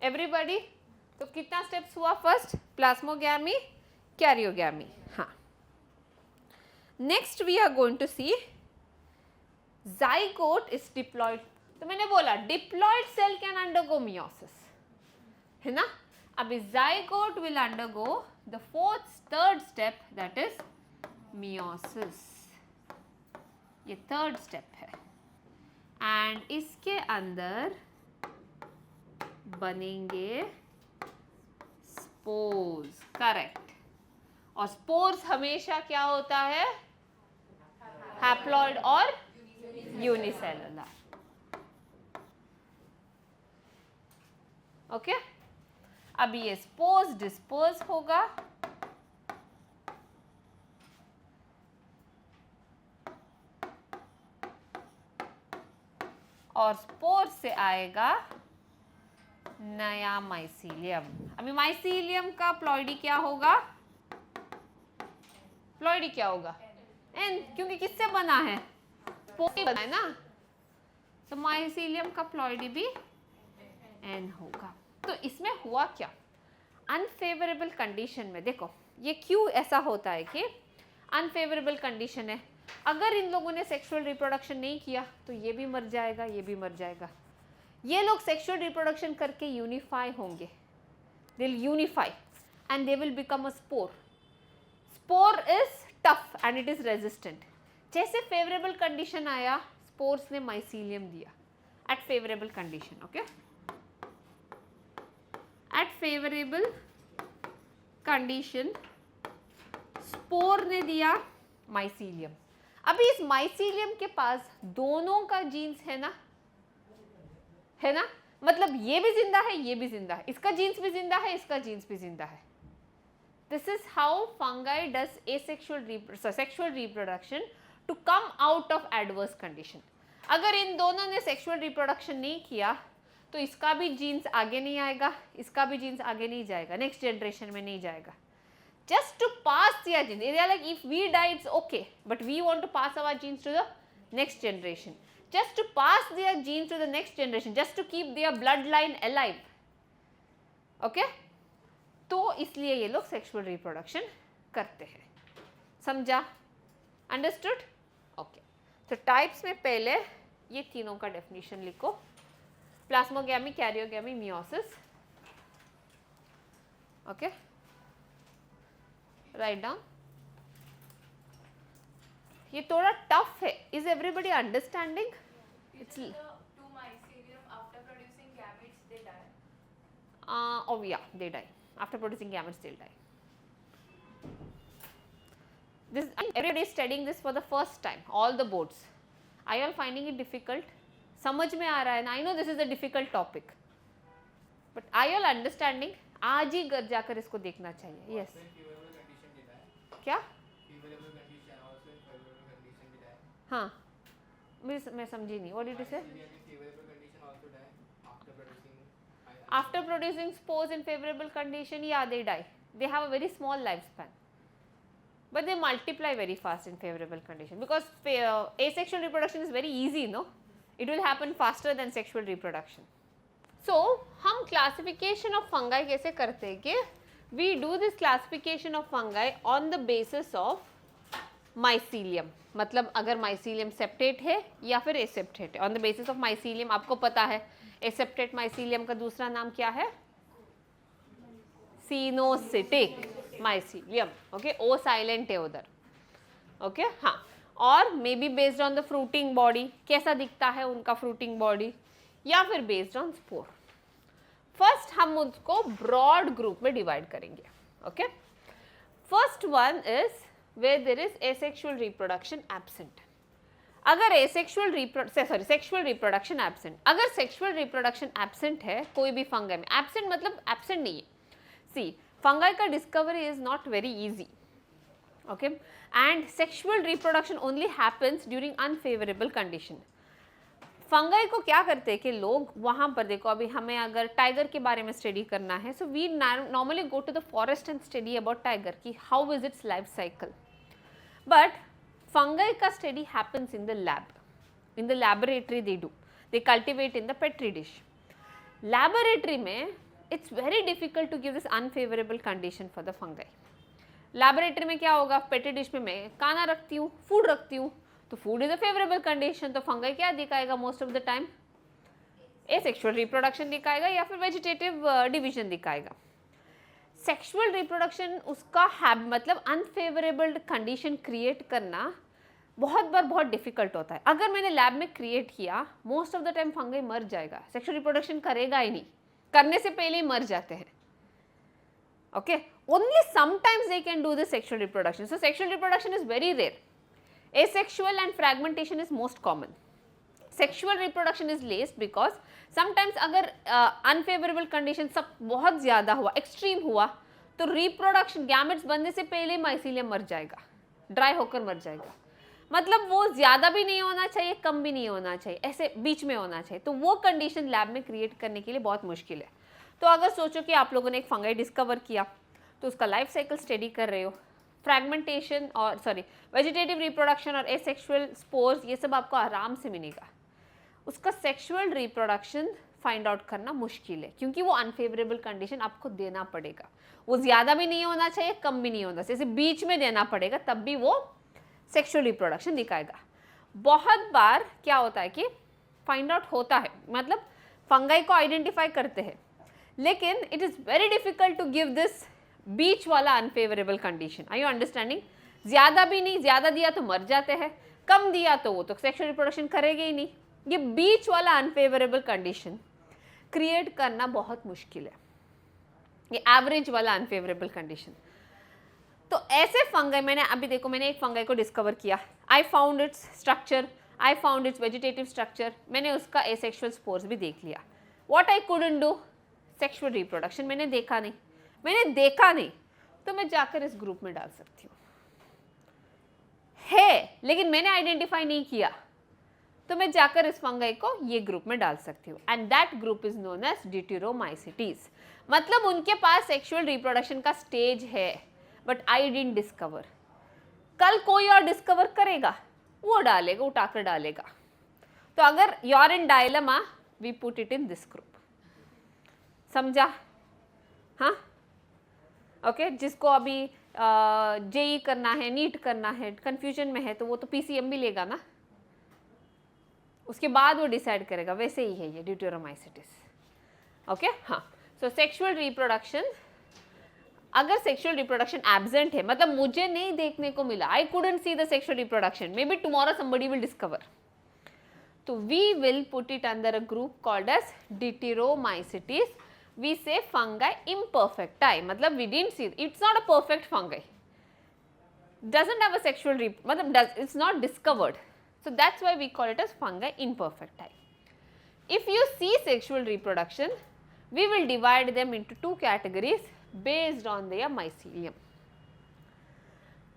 एवरीबॉडी? तो कितना स्टेप्स हुआ? First plasmogamy, karyogamy. हाँ, next we are going to see zygote is diploid. तो मैंने बोला diploid cell can undergo meiosis, है ना? अभी zygote will undergo the third step, that is meiosis. ये थर्ड स्टेप है, एंड इसके अंदर बनेंगे स्पोर्स। करेक्ट। और स्पोर्स हमेशा क्या होता है? हैप्लॉइड और यूनिसेलुलर। ओके, अब ये स्पोर्स डिस्पर्स होगा, और स्पोर्स से आएगा नया माइसीलियम। अभी माइसीलियम का प्लॉइडी क्या होगा? प्लॉइडी क्या होगा? एन, क्योंकि किससे बना है? स्पोर बना है ना, तो माइसीलियम का प्लॉइडी भी एन होगा। तो इसमें हुआ क्या? अनफेवरेबल कंडीशन में, देखो ये क्यों ऐसा होता है कि अनफेवरेबल कंडीशन है, अगर इन लोगों ने सेक्सुअल रिप्रोडक्शन नहीं किया तो ये भी मर जाएगा, ये भी मर जाएगा। ये लोग सेक्सुअल रिप्रोडक्शन करके यूनिफाई होंगे, they will unify and they will become a spore. Spore is tough and it is resistant. जैसे फेवरेबल कंडीशन आया, स्पोर्स ने माइसीलियम दिया at favourable condition. Okay, at favourable condition spore ने दिया mycelium. अभी इस माइसीलियम के पास दोनों का जीन्स है ना, है ना, मतलब ये भी जिंदा है, ये भी जिंदा है, इसका जीन्स भी जिंदा है, इसका जीन्स भी जिंदा है. This is how fungi does sexual reproduction to come out of adverse condition. अगर इन दोनों ने सेक्सुअल रिप्रोडक्शन नहीं किया तो इसका भी जीन्स आगे नहीं आएगा, इसका भी जीन्स आगे नहीं जाएगा, नेक्स्ट जनरेशन में नहीं जाएगा. Just to pass their genes, they are like, if we die it's okay, but we want to pass our genes to the next generation. Just to pass their genes to the next generation, just to keep their bloodline alive. Okay? तो इसलिए ये लोग sexual reproduction करते हैं. समझा? Understood? Okay. तो types में पहले ये तीनों का डेफिनेशन लिखो. Plasmogamy, karyogamy, meiosis. Okay, write down. ये थोड़ा टफ है. Is everybody understanding? It's Two mycelium after producing gametes they die. oh yeah, they die after producing gametes. They'll die. This everybody is studying this for the first time, all the boards. Are you all finding it difficult? समझ में आ रहा है ना? I know this is a difficult topic, but are you all understanding? आज ही घर जाकर इसको देखना चाहिए. Yes. क्या? हाँ, मैं समझी नहीं. What did you say? After producing spores in favorable condition, yeah, they die. They have a very small lifespan, but they multiply very fast in favorable condition because asexual reproduction is very easy, no? It will happen faster than sexual reproduction. So, हम classification of fungi कैसे करते हैं कि we do this classification of fungi on the basis of mycelium. मतलब अगर mycelium septate है या फिर aseptate है. On the basis of mycelium आपको पता है aseptate mycelium का दूसरा नाम क्या है? Cenocytic mycelium. Okay, O silent है उधर. Okay, हाँ. और may be based on the fruiting body, कैसा दिखता है उनका फ्रूटिंग बॉडी, या फिर बेस्ड ऑन स्पोर. फर्स्ट हम उसको ब्रॉड ग्रुप में डिवाइड करेंगे. Okay, first one is where there is asexual reproduction absent. अगर सेक्सुअल रिप्रोडक्शन एब्सेंट, अगर सेक्सुअल रिप्रोडक्शन एब्सेंट है कोई भी फंगाई में, एब्सेंट मतलब एब्सेंट नहीं है. सी, फंगाई का discovery is not very easy. Okay, and sexual reproduction only happens during unfavorable condition. Fungi को क्या करते हैं कि लोग वहाँ पर, देखो अभी हमें अगर टाइगर के बारे में स्टडी करना है, so we normally go to the forest and study about tiger कि how is its life cycle. But fungi का study happens in the lab, in the laboratory. They cultivate in the petri dish. Laboratory में it's very difficult to give this unfavourable condition for the fungi. Laboratory में क्या होगा, petri dish में मैं खाना रखती हूँ, फूड रखती हूँ, तो food is a favourable condition, तो फंगाई क्या दिखाएगा most of the time? Asexual reproduction दिखाएगा या फिर वेजिटेटिव डिवीजन दिखाएगा. सेक्सुअल रिप्रोडक्शन उसका मतलब अनफेवरेबल कंडीशन क्रिएट करना बहुत बार बहुत डिफिकल्ट होता है. अगर मैंने लैब में क्रिएट किया, most of the time fungi मर जाएगा, सेक्सुअल रिप्रोडक्शन करेगा ही नहीं, करने से पहले ही मर जाते हैं. Okay, only sometimes they can do the sexual reproduction. So sexual reproduction is very rare. Asexual and fragmentation is most common. Sexual reproduction is less because sometimes अगर unfavorable condition सब बहुत ज़्यादा हुआ, extreme हुआ, तो reproduction gametes बनने से पहले mycelium मर जाएगा, dry होकर मर जाएगा. मतलब वो ज़्यादा भी नहीं होना चाहिए, कम भी नहीं होना चाहिए, ऐसे बीच में होना चाहिए. तो वो condition लैब में क्रिएट करने के लिए बहुत मुश्किल है. तो अगर सोचो कि आप लोगों ने एक फंगाई डिस्कवर किया, तो उसका लाइफ साइकिल स्टडी कर रहे हो, फ्रैगमेंटेशन और वेजिटेटिव रिप्रोडक्शन और एसेक्सुअल स्पोर्स, ये सब आपको आराम से मिलेगा. उसका सेक्सुअल रिप्रोडक्शन फाइंड आउट करना मुश्किल है, क्योंकि वो अनफेवरेबल कंडीशन आपको देना पड़ेगा. वो ज़्यादा भी नहीं होना चाहिए, कम भी नहीं होना चाहिए, जैसे बीच में देना पड़ेगा, तब भी वो सेक्सुअल रिप्रोडक्शन दिखाएगा. बहुत बार क्या होता है कि फाइंड आउट होता है, मतलब फंगाई को आइडेंटिफाई करते हैं, लेकिन it is very difficult to give this बीच वाला unfavourable condition. Are you understanding? ज़्यादा भी नहीं, ज़्यादा दिया तो मर जाते हैं, कम दिया तो वो तो सेक्सुअल रिप्रोडक्शन करेंगे ही नहीं. ये बीच वाला अनफेवरेबल कंडीशन क्रिएट करना बहुत मुश्किल है, ये एवरेज वाला अनफेवरेबल कंडीशन. तो ऐसे फंगाई, मैंने अभी देखो, मैंने एक फंगाई को डिस्कवर किया, I found its structure, I found it's vegetative structure, मैंने उसका एसेक्सुअल स्पोर्स भी देख लिया. What I couldn't do, sexual reproduction मैंने देखा नहीं, तो मैं जाकर इस ग्रुप में डाल सकती हूँ. है, लेकिन मैंने आइडेंटिफाई नहीं किया, तो मैं जाकर इस फंगाई को ये ग्रुप में डाल सकती हूँ. And that group is known as deuteromycetes. मतलब उनके पास सेक्सुअल रिप्रोडक्शन का स्टेज है, बट आई डिडंट डिस्कवर. कल कोई और डिस्कवर करेगा, वो डालेगा, उठाकर डालेगा. तो अगर you are in dilemma, we put it in this group. समझा? हाँ, ओके. जिसको अभी जेई करना है, नीट करना है, कंफ्यूजन में है, तो वो तो पीसीएम भी लेगा ना, उसके बाद वो डिसाइड करेगा. वैसे ही है ये ड्यूटेरोमाइसिटिस. ओके, हाँ. सो सेक्सुअल रिप्रोडक्शन, अगर सेक्सुअल रिप्रोडक्शन एब्सेंट है, मतलब मुझे नहीं देखने को मिला, I couldn't see the sexual reproduction, maybe tomorrow somebody will discover, तो we will put it under a group called as deuteromycetes. We say fungi imperfecti, मतलब we didn't see, it's not a perfect fungi, doesn't have a sexual मतलब it's not discovered, so that's why we call it as fungi imperfecti. If you see sexual reproduction, we will divide them into two categories based on their mycelium.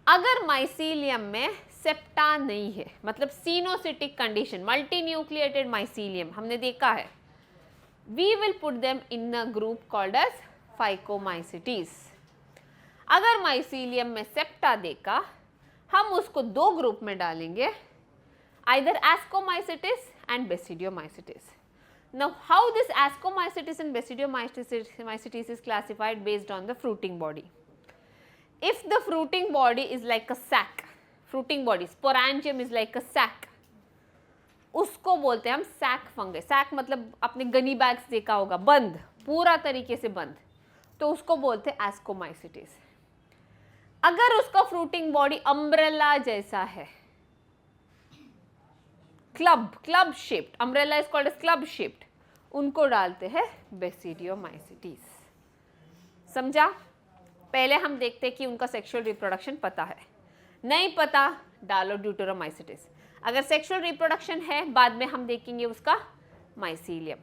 अगर mycelium में septa नहीं है, मतलब सिनोसिटिक condition, multi nucleated mycelium हमने देखा है, we will put them in a group called as Phycomycetes. अगर mycelium में सेप्टा देखा, हम उसको दो ग्रुप में डालेंगे, either Ascomycetes and Basidiomycetes. Now, how this Ascomycetes and Basidiomycetes is classified based on the fruiting body. If the fruiting body is like a sac, fruiting body, sporangium is like a sac, उसको बोलते हैं हम sac fungus. Sac मतलब आपने Ghani bags देखा होगा, बंद, पूरा तरीके से बंद, तो उसको बोलते हैं एस्कोमाइसिटिस. अगर उसका फ्रूटिंग बॉडी अम्ब्रेला जैसा है, club shaped, umbrella is called as club shaped, उनको डालते हैं बेसिडियोमाइसिटीज. समझा? पहले हम देखते हैं कि उनका सेक्सुअल रिप्रोडक्शन पता है, नहीं पता डालो ड्यूटेरोमाइसिटीज. अगर सेक्सुअल रिप्रोडक्शन है, बाद में हम देखेंगे उसका माइसीलियम.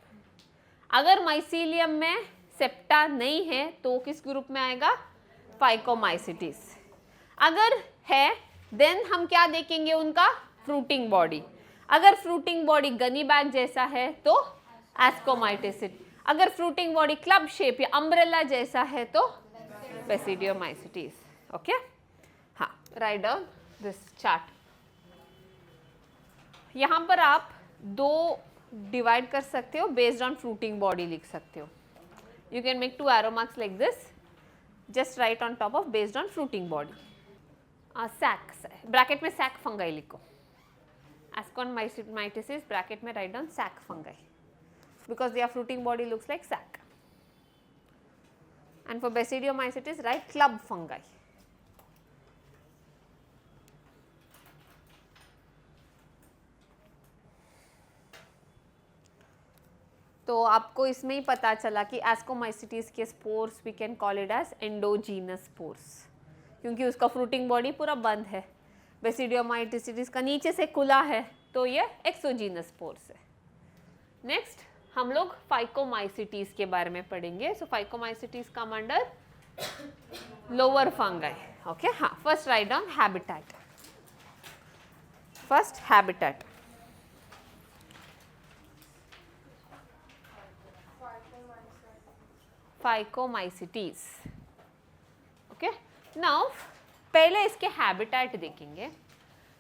अगर माइसीलियम में सेप्टा नहीं है, तो किस ग्रुप में आएगा? फाइकोमाइसिटीज. अगर है, देन हम क्या देखेंगे? उनका फ्रूटिंग बॉडी. अगर फ्रूटिंग बॉडी गनी बैग जैसा है तो एस्कोमाइटिस. अगर फ्रूटिंग बॉडी क्लब शेप या अम्ब्रेला जैसा है तो बेसिडियोमाइसिटीज. ओके, हाँ, राइट डाउन दिस चार्ट. यहाँ पर आप दो डिवाइड कर सकते हो, बेस्ड ऑन फ्रूटिंग बॉडी लिख सकते हो. You can make two arrow marks like this, just write on top of based on fruiting body. Sac, bracket में सैक फंगाई लिखो. Ascomycetes ब्रैकेट में write down sac fungi, because their fruiting body looks like sac. And for basidiomycetes write club fungi. तो आपको इसमें ही पता चला कि एस्कोमाइसिटीज के spores we can call it as endogenous spores, क्योंकि उसका फ्रूटिंग बॉडी पूरा बंद है. बेसिडियोमाइसिटीज का नीचे से खुला है, तो ये एक्सोजीनस स्पोर्स है. नेक्स्ट हम लोग फाइकोमाइसिटीज के बारे में पढ़ेंगे. So phycomycetes come under lower fungi. Okay, हाँ. First write down habitat. First habitat. Phycomycetes. Okay, now पहले इसके हैबिटेट देखेंगे.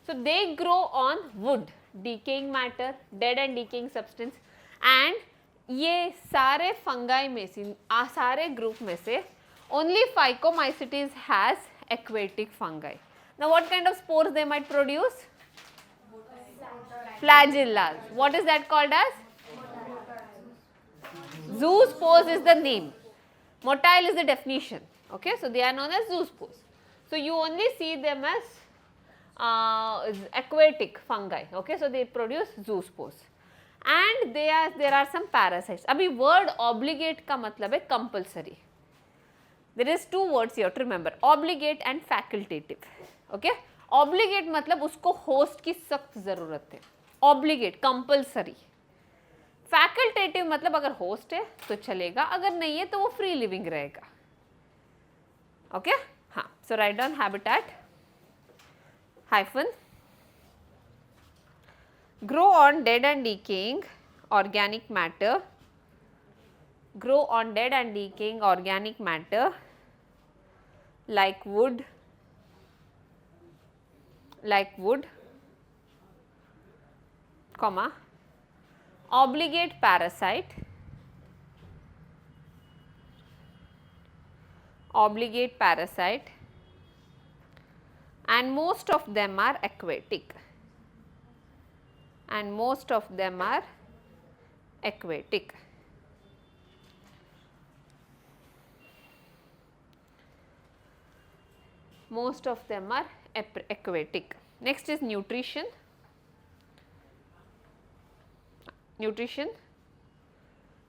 So they grow on wood, decaying matter, dead and decaying substance. And ये सारे फंगाई में से, सारे ग्रुप में से only phycomycetes has aquatic fungi. Now what kind of spores they might produce? Flagella. What is that called as? Zoospores is the name. Motile is the definition. Okay, so they are known as zoospores. So you only see them as aquatic fungi. Okay, so they produce zoospores. And there are some parasites. अभी word obligate का मतलब है compulsory. There is two words you have to remember, obligate and facultative. Okay, obligate मतलब उसको host की सख्त ज़रूरत है, obligate compulsory. Facultative मतलब अगर host है तो चलेगा, अगर नहीं है तो वो free living रहेगा. Okay, हाँ, so write down habitat hyphen grow on dead and decaying organic matter, grow on dead and decaying organic matter like wood, comma, obligate parasite, and most of them are aquatic. Most of them are aquatic. Next is nutrition.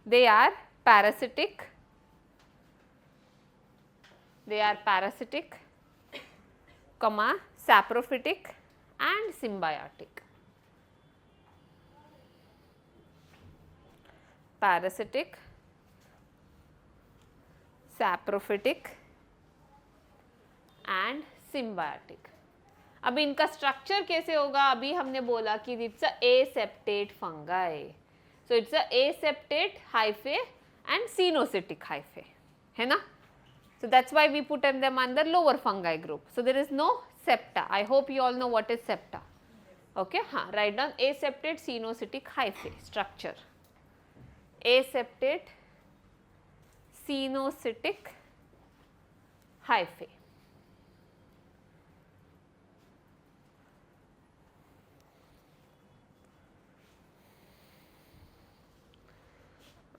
They are parasitic, comma, saprophytic and symbiotic. Parasitic, saprophytic and symbiotic. अब इनका structure कैसे होगा? अभी हमने बोला कि it's a aseptate fungi, so it's a aseptate hyphae and coenocytic hyphae, है ना? So that's why we put them under lower fungi group. So there is no septa. I hope you all know what is septa. Okay, हाँ, write down aseptate sinusitic hyphae structure. Aseptate sinusitic hyphae.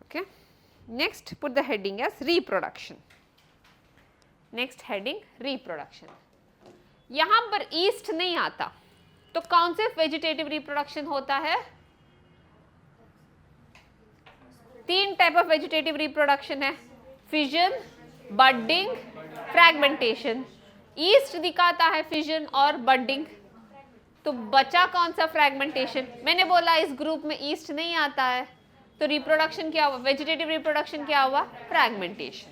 Okay. Next, put the heading as reproduction. Next heading reproduction. यहाँ पर east नहीं आता तो कौन से vegetative reproduction होता है? 3 टाइप ऑफ वेजिटेटिव रिप्रोडक्शन है, फिजन, बडिंग, फ्रैगमेंटेशन. ईस्ट दिखाता है फिजन और बडिंग, तो बचा कौन सा? फ्रैगमेंटेशन. मैंने बोला इस ग्रुप में ईस्ट नहीं आता है, तो रिप्रोडक्शन क्या हुआ? वेजिटेटिव रिप्रोडक्शन क्या हुआ? Fragmentation.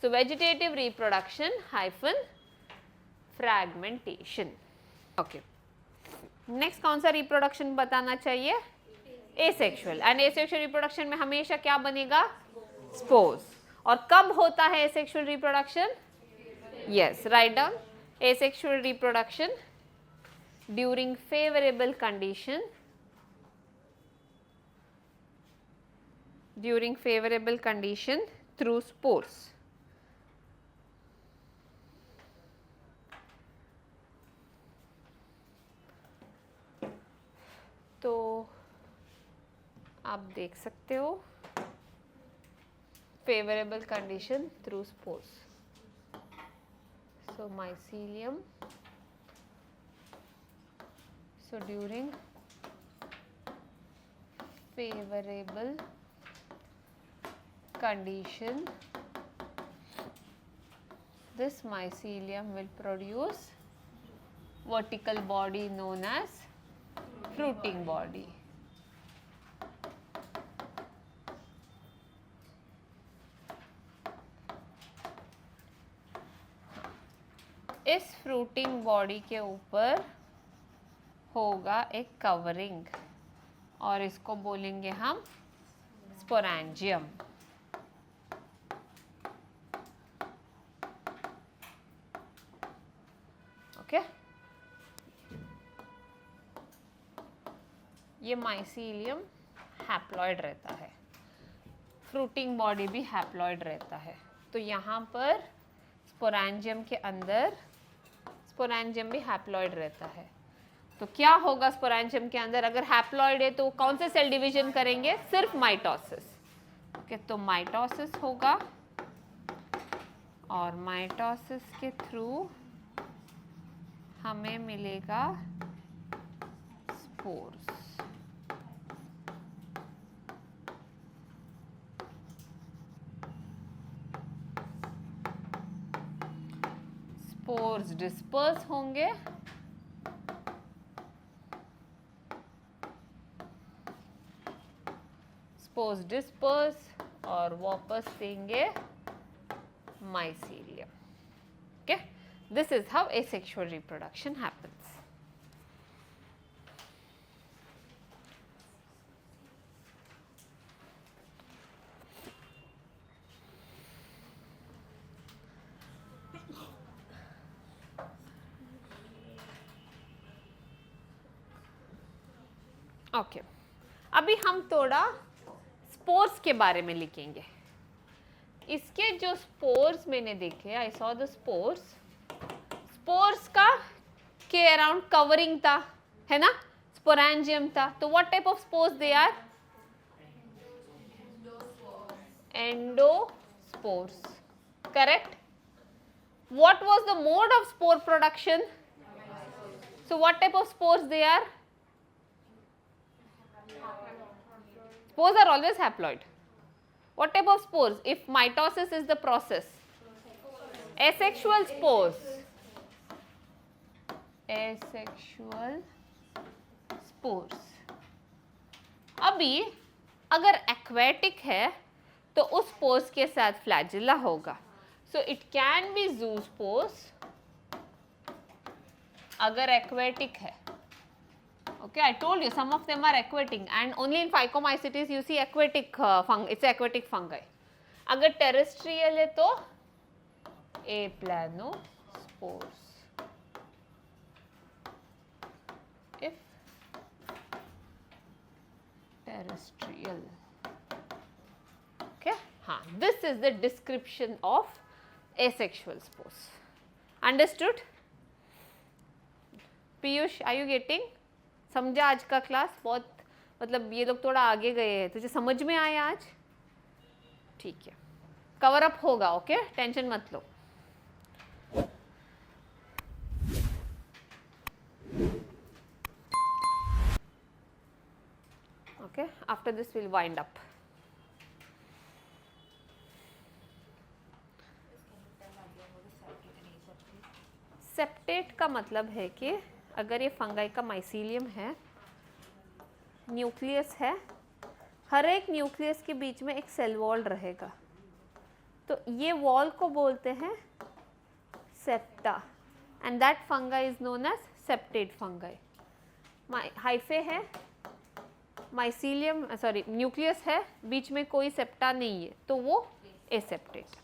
So vegetative reproduction hyphen fragmentation. Okay. Next कौन सा reproduction बताना चाहिए? Asexual. And asexual reproduction में हमेशा क्या बनेगा? Spores. और कब होता है asexual reproduction? Yes, write down asexual reproduction during favorable condition. During favorable condition through spores. तो आप देख सकते हो favorable condition through spores. So mycelium. So during favorable condition, this mycelium will produce vertical body known as fruiting body. इस fruiting body के ऊपर होगा एक कवरिंग और इसको बोलेंगे हम स्पोरेंजियम. ओके, ये माइसीलियम हैप्लॉइड रहता है, फ्रूटिंग बॉडी भी हैप्लॉइड रहता है. तो यहाँ पर स्पोरेंजियम के अंदर स्पोरेंजियम भी हैप्लॉइड रहता है. तो क्या होगा स्पोरेंजियम के अंदर? अगर हैप्लॉइड है तो कौन से सेल डिवीजन करेंगे? सिर्फ माइटोसिस. ओके, तो माइटोसिस होगा और माइटोसिस के थ्रू हमें मिलेगा स्पोर्स। स्पोर्स डिस्पर्स होंगे स्पोर्स डिस्पर्स और वापस देंगे mycelium. Okay, this is how asexual reproduction happens. Okay, अभी हम थोड़ा स्पोर्स के बारे में लिखेंगे। इसके जो स्पोर्स मैंने देखे, I saw the spores, spores का के अराउंड कवरिंग था, है ना, स्पोरेंजियम था। तो what type of spores they are? Endospores, correct. What was the mode of spore production? So what type of spores they are? Spores are always haploid. What type of spores? If mitosis is the process, asexual spores. Asexual spores. अभी अगर aquatic है तो उस spores के साथ flagella होगा. So it can be zoospores अगर aquatic है. Okay, I told you some of them are aquatic and only in Phycomycetes you see aquatic it's aquatic fungi. अगर terrestrial है तो aplanospores. If terrestrial. Okay, this is the description of asexual spores. Understood? Piyush, are you getting? समझा आज का class? बहुत मतलब ये लोग थोड़ा आगे गए हैं, तुझे समझ में आया आज? ठीक है, कवर अप होगा। ओके, टेंशन मत लो। Okay, after this will wind up. Septate का मतलब है कि अगर ये फंगाई का माइसीलियम है, न्यूक्लियस है, हर एक न्यूक्लियस के बीच में एक सेल वॉल रहेगा, तो ये वॉल को बोलते हैं septa and that fungi is known as septate fungi. Hyphae है, माइसीलियम न्यूक्लियस है, बीच में कोई सेप्टा नहीं है, तो वो एसेप्टेट।